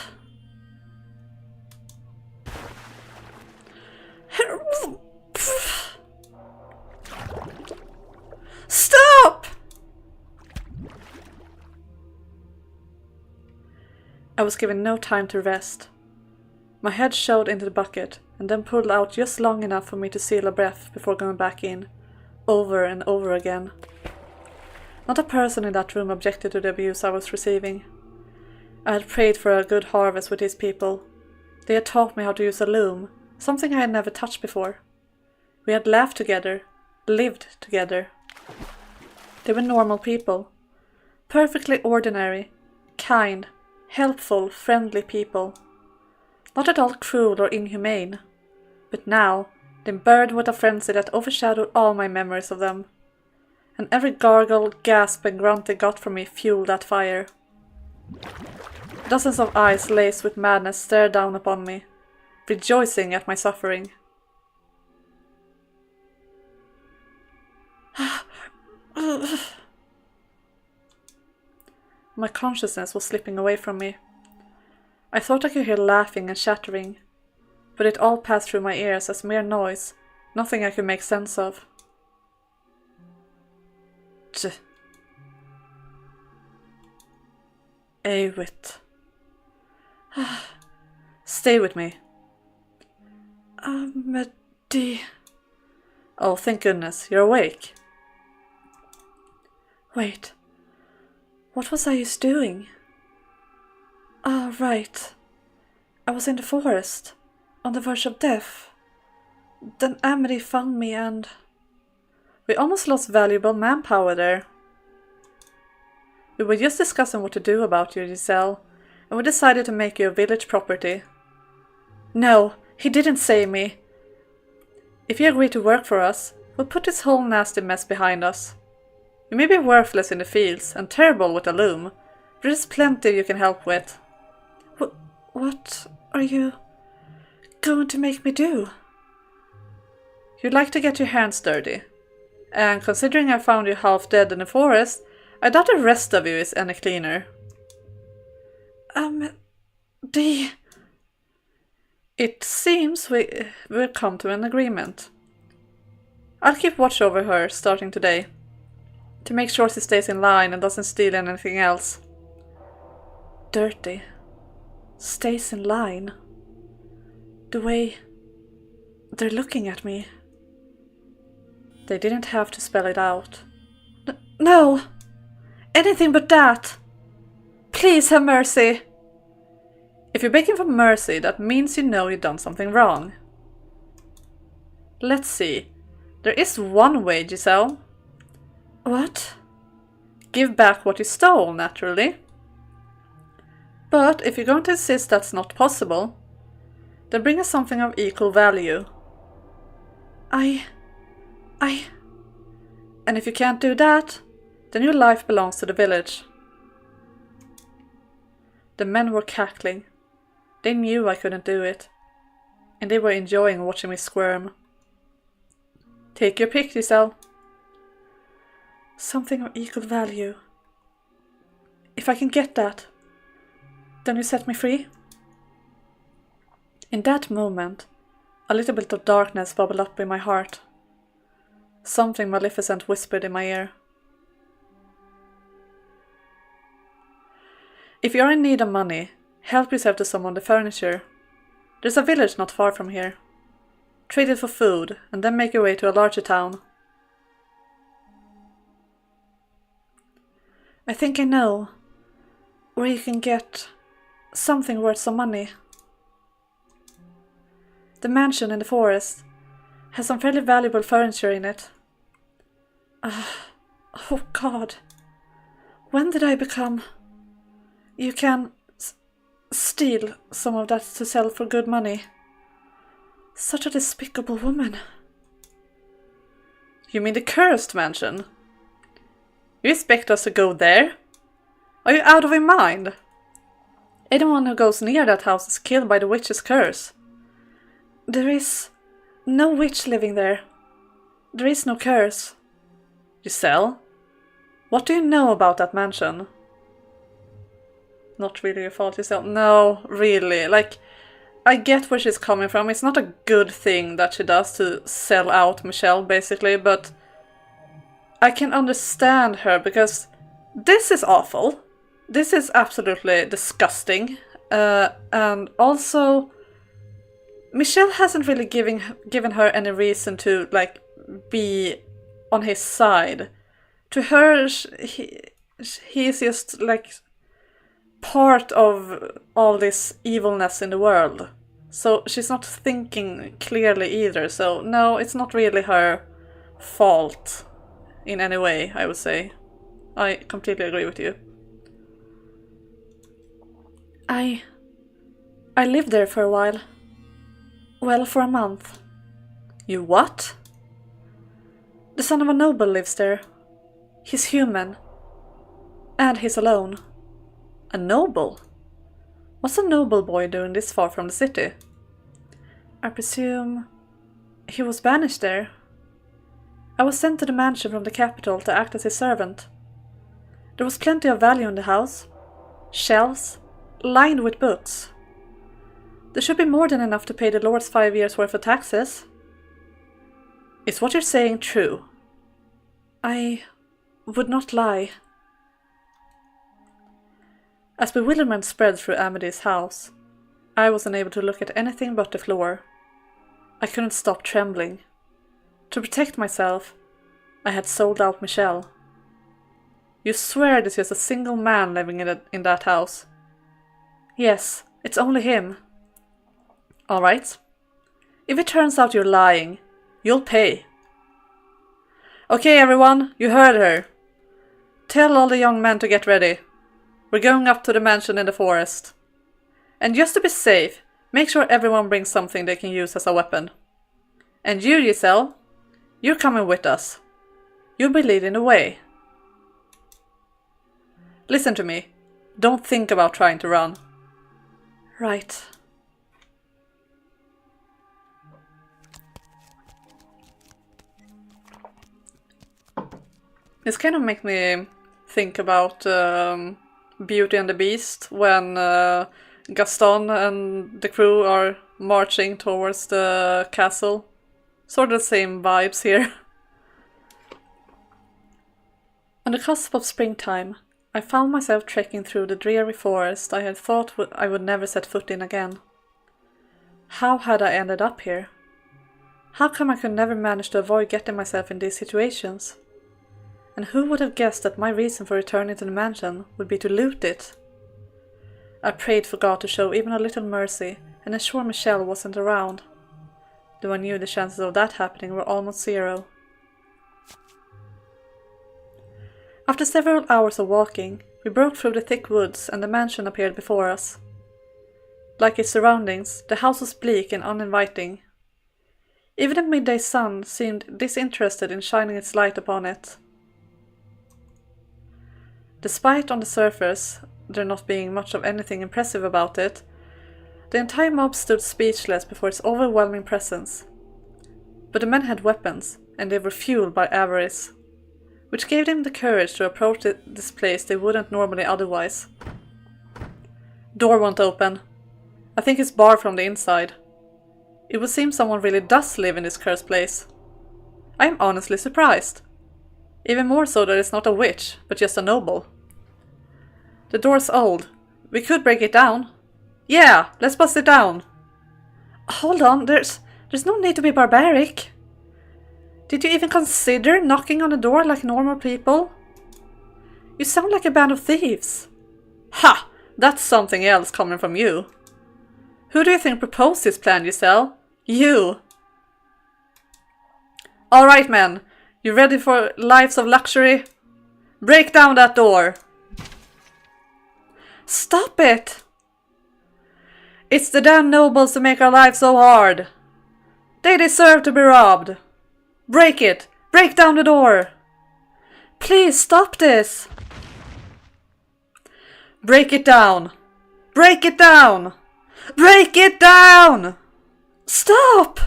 Stop! I was given no time to rest. My head showed into the bucket and then pulled out just long enough for me to seal a breath before going back in, over and over again. Not a person in that room objected to the abuse I was receiving. I had prayed for a good harvest with these people. They had taught me how to use a loom, something I had never touched before. We had laughed together, lived together. They were normal people. Perfectly ordinary, kind, helpful, friendly people. Not at all cruel or inhumane. But now, they burned with a frenzy that overshadowed all my memories of them. And every gargle, gasp and grunt they got from me fueled that fire. Dozens of eyes laced with madness stared down upon me, rejoicing at my suffering. My consciousness was slipping away from me. I thought I could hear laughing and chattering, but it all passed through my ears as mere noise, nothing I could make sense of. Awit. Stay with me. Amedy. Oh, thank goodness, you're awake. Wait. What was I just doing? Ah, right. I was in the forest, on the verge of death. Then Amity found me and... We almost lost valuable manpower there. We were just discussing what to do about you, Giselle, and we decided to make you a village property. No, he didn't save me. If you agree to work for us, we'll put this whole nasty mess behind us. You may be worthless in the fields and terrible with a loom, but there's plenty you can help with. What are you going to make me do? You'd like to get your hands dirty. And considering I found you half dead in the forest, I doubt the rest of you is any cleaner. It seems we'll come to an agreement. I'll keep watch over her starting today, to make sure she stays in line and doesn't steal anything else. Dirty. Stays in line. The way they're looking at me. They didn't have to spell it out. No! Anything but that! Please have mercy! If you're begging for mercy, that means you know you've done something wrong. Let's see. There is one way, Giselle. What? Give back what you stole, naturally. But if you're going to insist that's not possible, then bring us something of equal value. And if you can't do that, then your life belongs to the village. The men were cackling. They knew I couldn't do it, and they were enjoying watching me squirm. Take your pick, Giselle. Something of equal value. If I can get that, then you set me free? In that moment, a little bit of darkness bubbled up in my heart. Something maleficent whispered in my ear. If you're in need of money, help yourself to some of the furniture. There's a village not far from here. Trade it for food, and then make your way to a larger town. I think I know where you can get something worth some money. The mansion in the forest has some fairly valuable furniture in it. Oh God. When did I become... You can steal some of that to sell for good money. Such a despicable woman. You mean the cursed mansion? You expect us to go there? Are you out of your mind? Anyone who goes near that house is killed by the witch's curse. There is no witch living there. There is no curse. Giselle? What do you know about that mansion? Not really your fault, Giselle. No, really. Like, I get where she's coming from. It's not a good thing that she does to sell out Michel, basically, but I can understand her because this is awful. This is absolutely disgusting. And also, Michel hasn't really given her any reason to, like, be on his side. To her, he is just, like, part of all this evilness in the world. So she's not thinking clearly either. So no, it's not really her fault in any way, I would say. I completely agree with you. I lived there for a while. Well, for a month. You what? The son of a noble lives there. He's human. And he's alone. A noble? What's a noble boy doing this far from the city? I presume he was banished there. I was sent to the mansion from the capital to act as his servant. There was plenty of value in the house. Shelves, lined with books. There should be more than enough to pay the Lord's 5 years' worth of taxes. Is what you're saying true? I would not lie. As bewilderment spread through Amedee's house, I was unable to look at anything but the floor. I couldn't stop trembling. To protect myself, I had sold out Michel. You swear there's just a single man living in that house? Yes, it's only him. Alright. If it turns out you're lying, you'll pay. Okay, everyone, you heard her. Tell all the young men to get ready. We're going up to the mansion in the forest. And just to be safe, make sure everyone brings something they can use as a weapon. And you, Giselle, you're coming with us. You'll be leading the way. Listen to me. Don't think about trying to run. Right. This kind of makes me think about Beauty and the Beast when Gaston and the crew are marching towards the castle. Sort of the same vibes here. On the cusp of springtime, I found myself trekking through the dreary forest I had thought I would never set foot in again. How had I ended up here? How come I could never manage to avoid getting myself in these situations? And who would have guessed that my reason for returning to the mansion would be to loot it? I prayed for God to show even a little mercy and ensure Michel wasn't around, though I knew the chances of that happening were almost zero. After several hours of walking, we broke through the thick woods and the mansion appeared before us. Like its surroundings, the house was bleak and uninviting. Even the midday sun seemed disinterested in shining its light upon it. Despite on the surface there not being much of anything impressive about it, the entire mob stood speechless before its overwhelming presence. But the men had weapons, and they were fueled by avarice, which gave them the courage to approach this place they wouldn't normally otherwise. Door won't open. I think it's barred from the inside. It would seem someone really does live in this cursed place. I am honestly surprised. Even more so that it's not a witch, but just a noble. The door's old. We could break it down. Yeah, let's bust it down. Hold on, there's no need to be barbaric. Did you even consider knocking on the door like normal people? You sound like a band of thieves. Ha! That's something else coming from you. Who do you think proposed this plan, Giselle? You! Alright, men. You ready for lives of luxury? Break down that door! Stop it! It's the damn nobles who make our lives so hard. They deserve to be robbed. Break it! Break down the door! Please stop this! Break it down! Break it down! Break it down! Stop!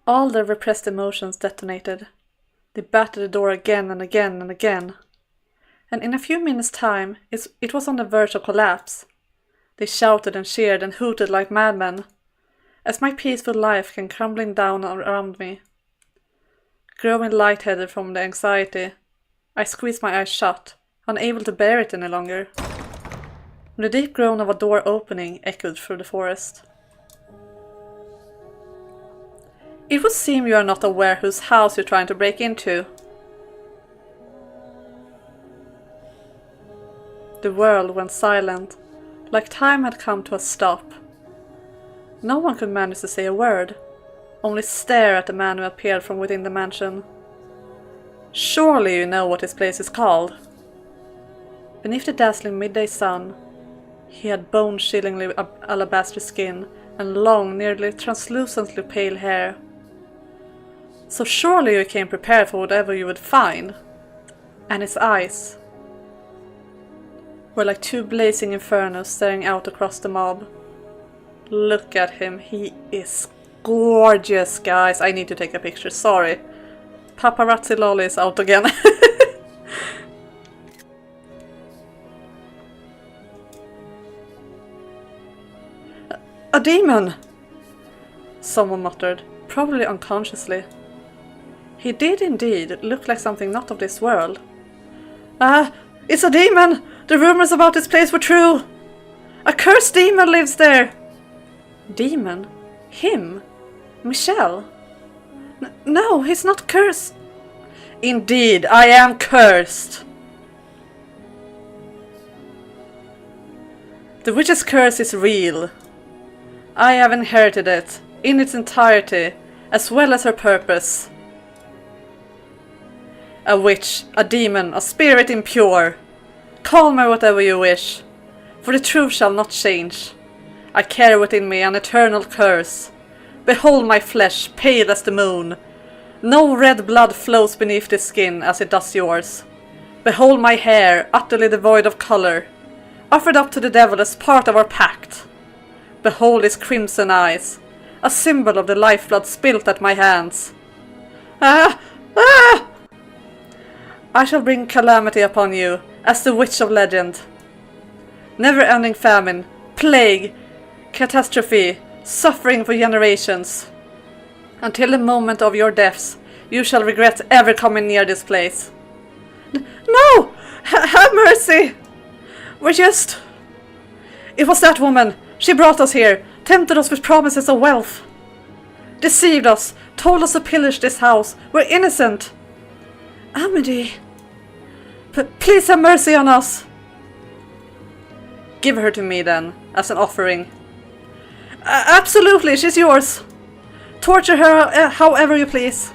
All their repressed emotions detonated. They battered the door again and again and again. And in a few minutes' time, it was on the verge of collapse. They shouted and cheered and hooted like madmen, as my peaceful life came crumbling down around me. Growing lightheaded from the anxiety, I squeezed my eyes shut, unable to bear it any longer. The deep groan of a door opening echoed through the forest. It would seem you are not aware whose house you're trying to break into. The world went silent, like time had come to a stop. No one could manage to say a word, only stare at the man who appeared from within the mansion. Surely you know what this place is called. Beneath the dazzling midday sun, he had bone-chillingly alabaster skin and long, nearly translucently pale hair. So surely you came prepared for whatever you would find. And his eyes were like two blazing infernos staring out across the mob. Look at him, he is gorgeous, guys. I need to take a picture, sorry. Paparazzi lolly is out again. A demon! Someone muttered, probably unconsciously. He did indeed look like something not of this world. It's a demon! The rumors about this place were true! A cursed demon lives there! Demon? Him? Michel? No, he's not cursed. Indeed, I am cursed! The witch's curse is real. I have inherited it, in its entirety, as well as her purpose. A witch, a demon, a spirit impure. Call me whatever you wish, for the truth shall not change. I carry within me an eternal curse. Behold my flesh, pale as the moon. No red blood flows beneath the skin as it does yours. Behold my hair, utterly devoid of colour, offered up to the devil as part of our pact. Behold his crimson eyes, a symbol of the lifeblood spilt at my hands. I shall bring calamity upon you, as the witch of legend. Never-ending famine, plague, catastrophe, suffering for generations. Until the moment of your deaths, you shall regret ever coming near this place. No! Have mercy! It was that woman. She brought us here, tempted us with promises of wealth. Deceived us, told us to pillage this house. We're innocent. Amity, please have mercy on us. Give her to me then, as an offering. Absolutely, she's yours. Torture her however you please.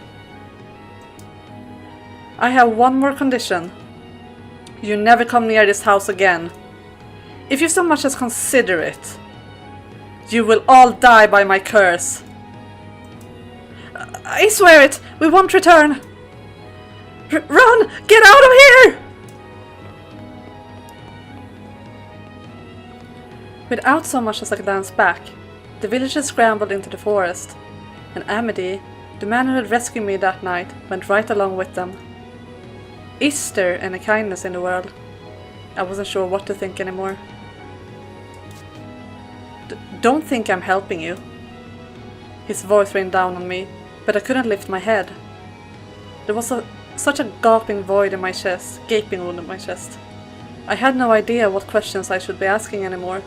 I have one more condition. You never come near this house again. If you so much as consider it, you will all die by my curse. I swear it, we won't return. Run! Get out of here! Without so much as a glance back, the villagers scrambled into the forest, and Amity, the man who had rescued me that night, went right along with them. Is there any kindness in the world? I wasn't sure what to think anymore. Don't think I'm helping you. His voice rained down on me, but I couldn't lift my head. There was such a gaping wound in my chest. I had no idea what questions I should be asking anymore.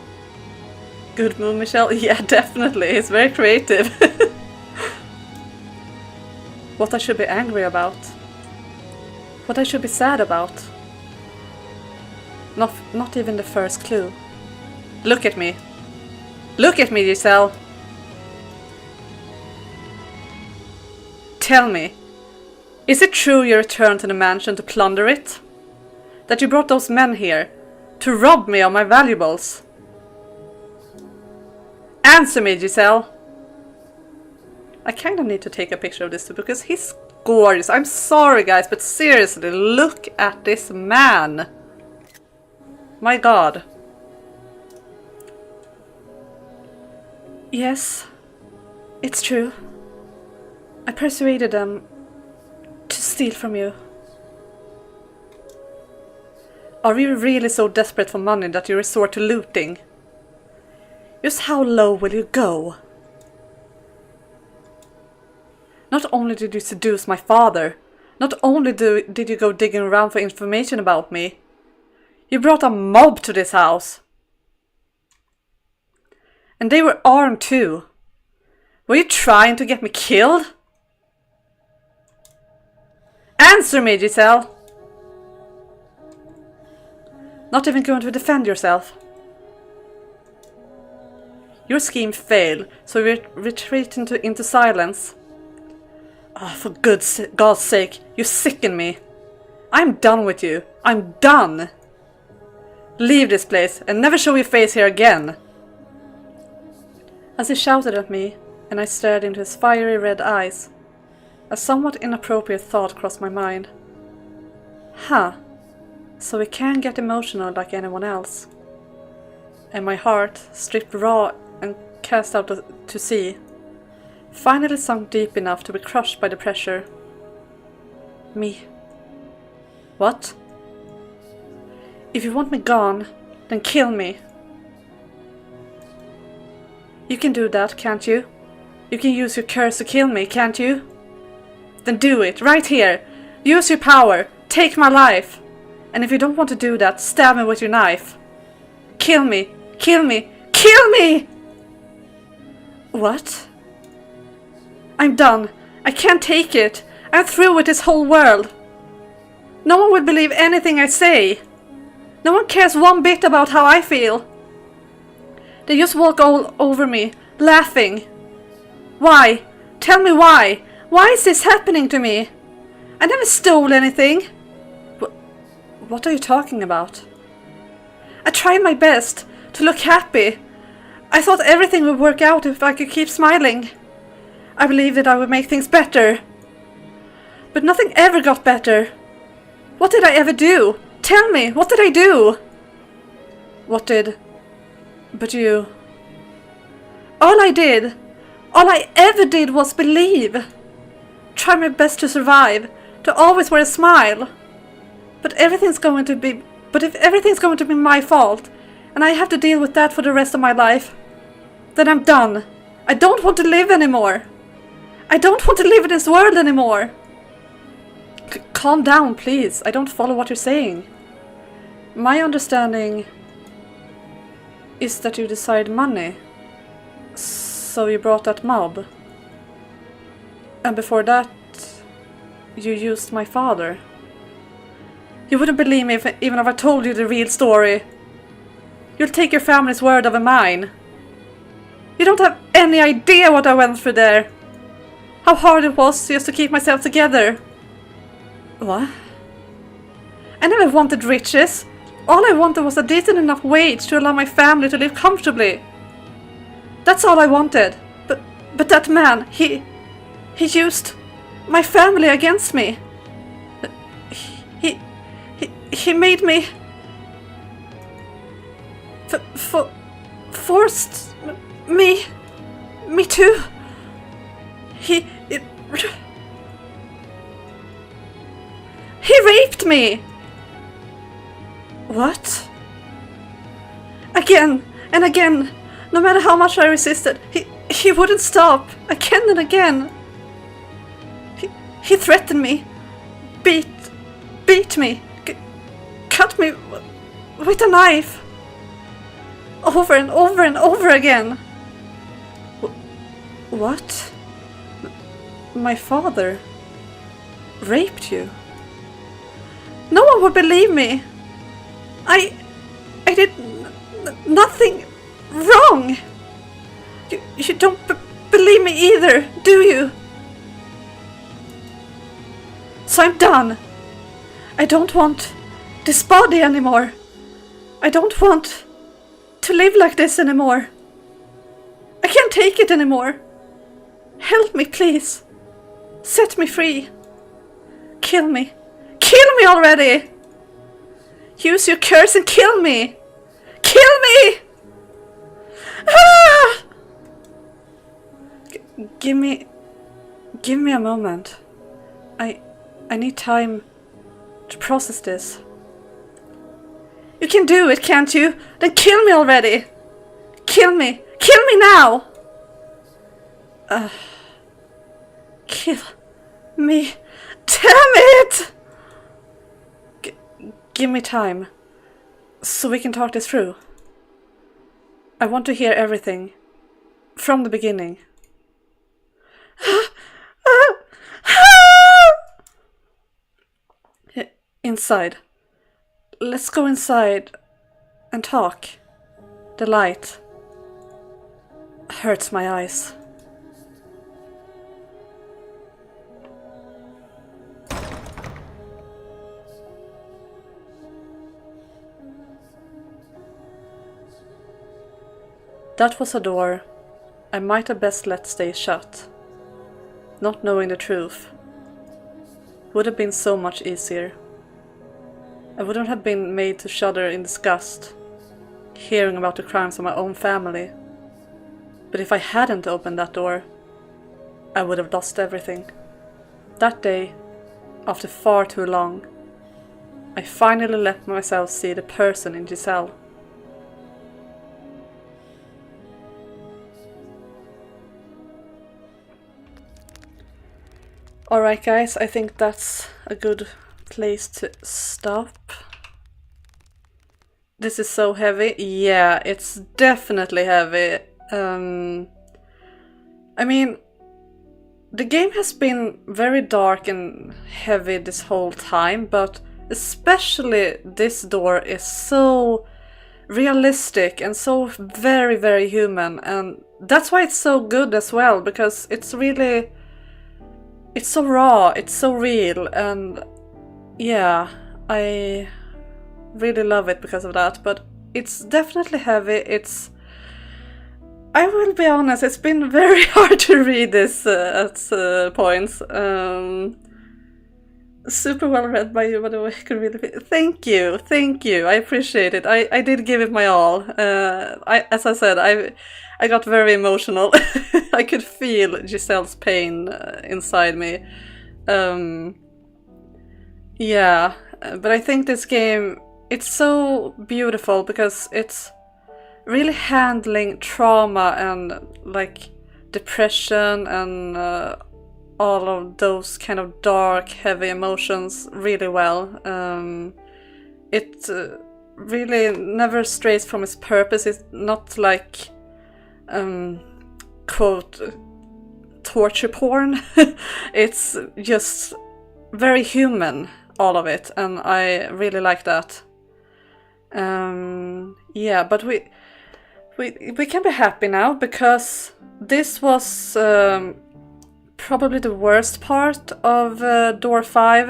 Good move, Michel. Yeah, definitely. It's very creative. What I should be angry about. What I should be sad about. Not even the first clue. Look at me. Look at me, Giselle. Tell me, is it true you returned to the mansion to plunder it? That you brought those men here to rob me of my valuables? Answer me, Giselle. I kind of need to take a picture of this too because he's gorgeous. I'm sorry guys, but seriously, look at this man. My God. Yes, it's true. I persuaded them to steal from you. Are you really so desperate for money that you resort to looting? Just how low will you go? Not only did you seduce my father, not only did you go digging around for information about me, you brought a mob to this house. And they were armed too. Were you trying to get me killed? Answer me, Giselle! Not even going to defend yourself. Your scheme failed, so we retreat into silence. Oh, for God's sake, you sicken me. I'm done with you. I'm done. Leave this place and never show your face here again. As he shouted at me, and I stared into his fiery red eyes, a somewhat inappropriate thought crossed my mind. Huh, so we can get emotional like anyone else. And my heart, stripped raw and cast out to sea, finally sunk deep enough to be crushed by the pressure. Me. What? If you want me gone, then kill me. You can do that, can't you? You can use your curse to kill me, can't you? Then do it, right here. Use your power. Take my life. And if you don't want to do that, stab me with your knife. Kill me. Kill me. Kill me! What? I'm done. I can't take it. I'm through with this whole world. No one will believe anything I say. No one cares one bit about how I feel. They just walk all over me, laughing. Why? Tell me why. Why is this happening to me? I never stole anything. What are you talking about? I tried my best to look happy. I thought everything would work out if I could keep smiling. I believed that I would make things better. But nothing ever got better. What did I ever do? Tell me, what did I do? But you... All I ever did was believe. Try my best to survive, to always wear a smile. But if everything's going to be my fault, and I have to deal with that for the rest of my life, then I'm done. I don't want to live anymore. I don't want to live in this world anymore. Calm down, please. I don't follow what you're saying. My understanding is that you decide money. So you brought that mob. And before that, you used my father. You wouldn't believe me even if I told you the real story. You'll take your family's word over mine. You don't have any idea what I went through there. How hard it was just to keep myself together. What? I never wanted riches. All I wanted was a decent enough wage to allow my family to live comfortably. That's all I wanted. But that man, he used my family against me. He made me... forced me to... He raped me! What? Again and again, no matter how much I resisted, he wouldn't stop. Again and again. He threatened me, beat me, cut me with a knife, over and over and over again. What? My father raped you? No one would believe me. I did nothing wrong. You don't believe me either, do you? So I'm done. I don't want this body anymore. I don't want to live like this anymore. I can't take it anymore. Help me, please. Set me free. Kill me. Kill me already! Use your curse and kill me! Kill me! Ah! Give me a moment. I need time to process this. You can do it, can't you? Then kill me already! Kill me! Kill me now! Kill me. Damn it! Give me time, so we can talk this through. I want to hear everything, from the beginning. Inside. Let's go inside and talk. The light hurts my eyes. That was a door I might have best let stay shut. Not knowing the truth would have been so much easier. I wouldn't have been made to shudder in disgust, hearing about the crimes of my own family. But if I hadn't opened that door, I would have lost everything. That day, after far too long, I finally let myself see the person in Giselle. Alright guys, I think that's a good place to stop. This is so heavy. Yeah, it's definitely heavy. I mean, the game has been very dark and heavy this whole time, but especially this door is so realistic and so very, very human, and that's why it's so good as well, because it's really... it's so raw, it's so real, and yeah, I really love it because of that, but it's definitely heavy. I will be honest, it's been very hard to read this at points. Super well read by you, by the way. Thank you, I appreciate it. I did give it my all. As I said, I got very emotional. I could feel Giselle's pain inside me. Yeah, but I think this game, it's so beautiful because it's really handling trauma and like depression and all of those kind of dark, heavy emotions really well. It really never strays from its purpose. It's not like quote torture porn. It's just very human, all of it, and I really like that. Yeah, but we can be happy now because this was probably the worst part of door 5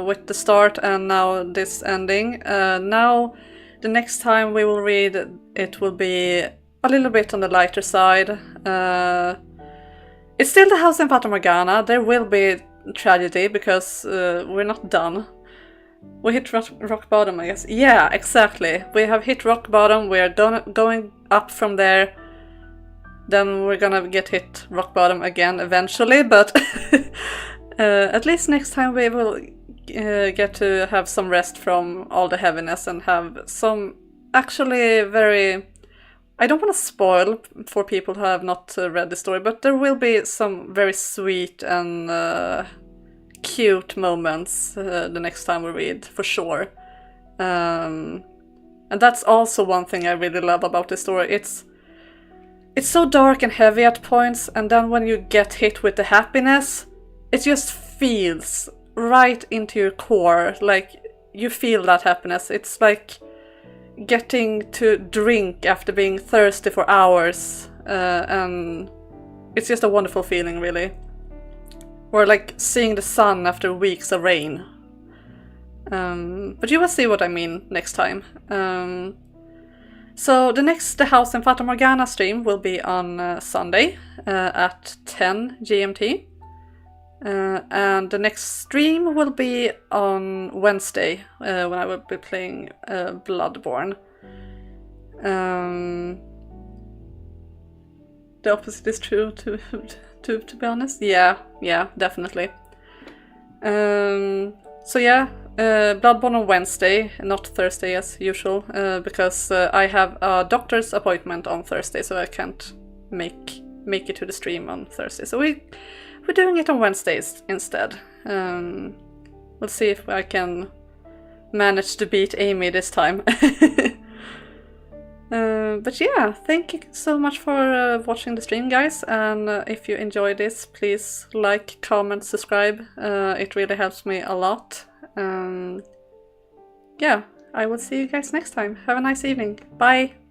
with the start and now this ending. Now the next time we will read it will be a little bit on the lighter side. It's still the house in Fata Morgana. There will be tragedy because we're not done. We hit rock bottom, I guess. Yeah, exactly. We have hit rock bottom. We are going up from there. Then we're gonna get hit rock bottom again eventually, but at least next time we will get to have some rest from all the heaviness and have some actually very... I don't want to spoil for people who have not read the story, but there will be some very sweet and cute moments the next time we read, for sure. And that's also one thing I really love about the story. It's so dark and heavy at points, and then when you get hit with the happiness, it just feels right into your core. Like, you feel that happiness. It's like getting to drink after being thirsty for hours, and it's just a wonderful feeling, really. Or like seeing the sun after weeks of rain. But you will see what I mean next time. So the next The House in Fata Morgana stream will be on Sunday at 10 GMT. And the next stream will be on Wednesday, when I will be playing Bloodborne. The opposite is true, to be honest. Yeah, definitely. So yeah, Bloodborne on Wednesday, not Thursday as usual, because I have a doctor's appointment on Thursday, so I can't make it to the stream on Thursday. So we're doing it on Wednesdays instead. We'll see if I can manage to beat Amy this time. But yeah, thank you so much for watching the stream, guys. And if you enjoyed this, please like, comment, subscribe. It really helps me a lot. Yeah, I will see you guys next time. Have a nice evening. Bye!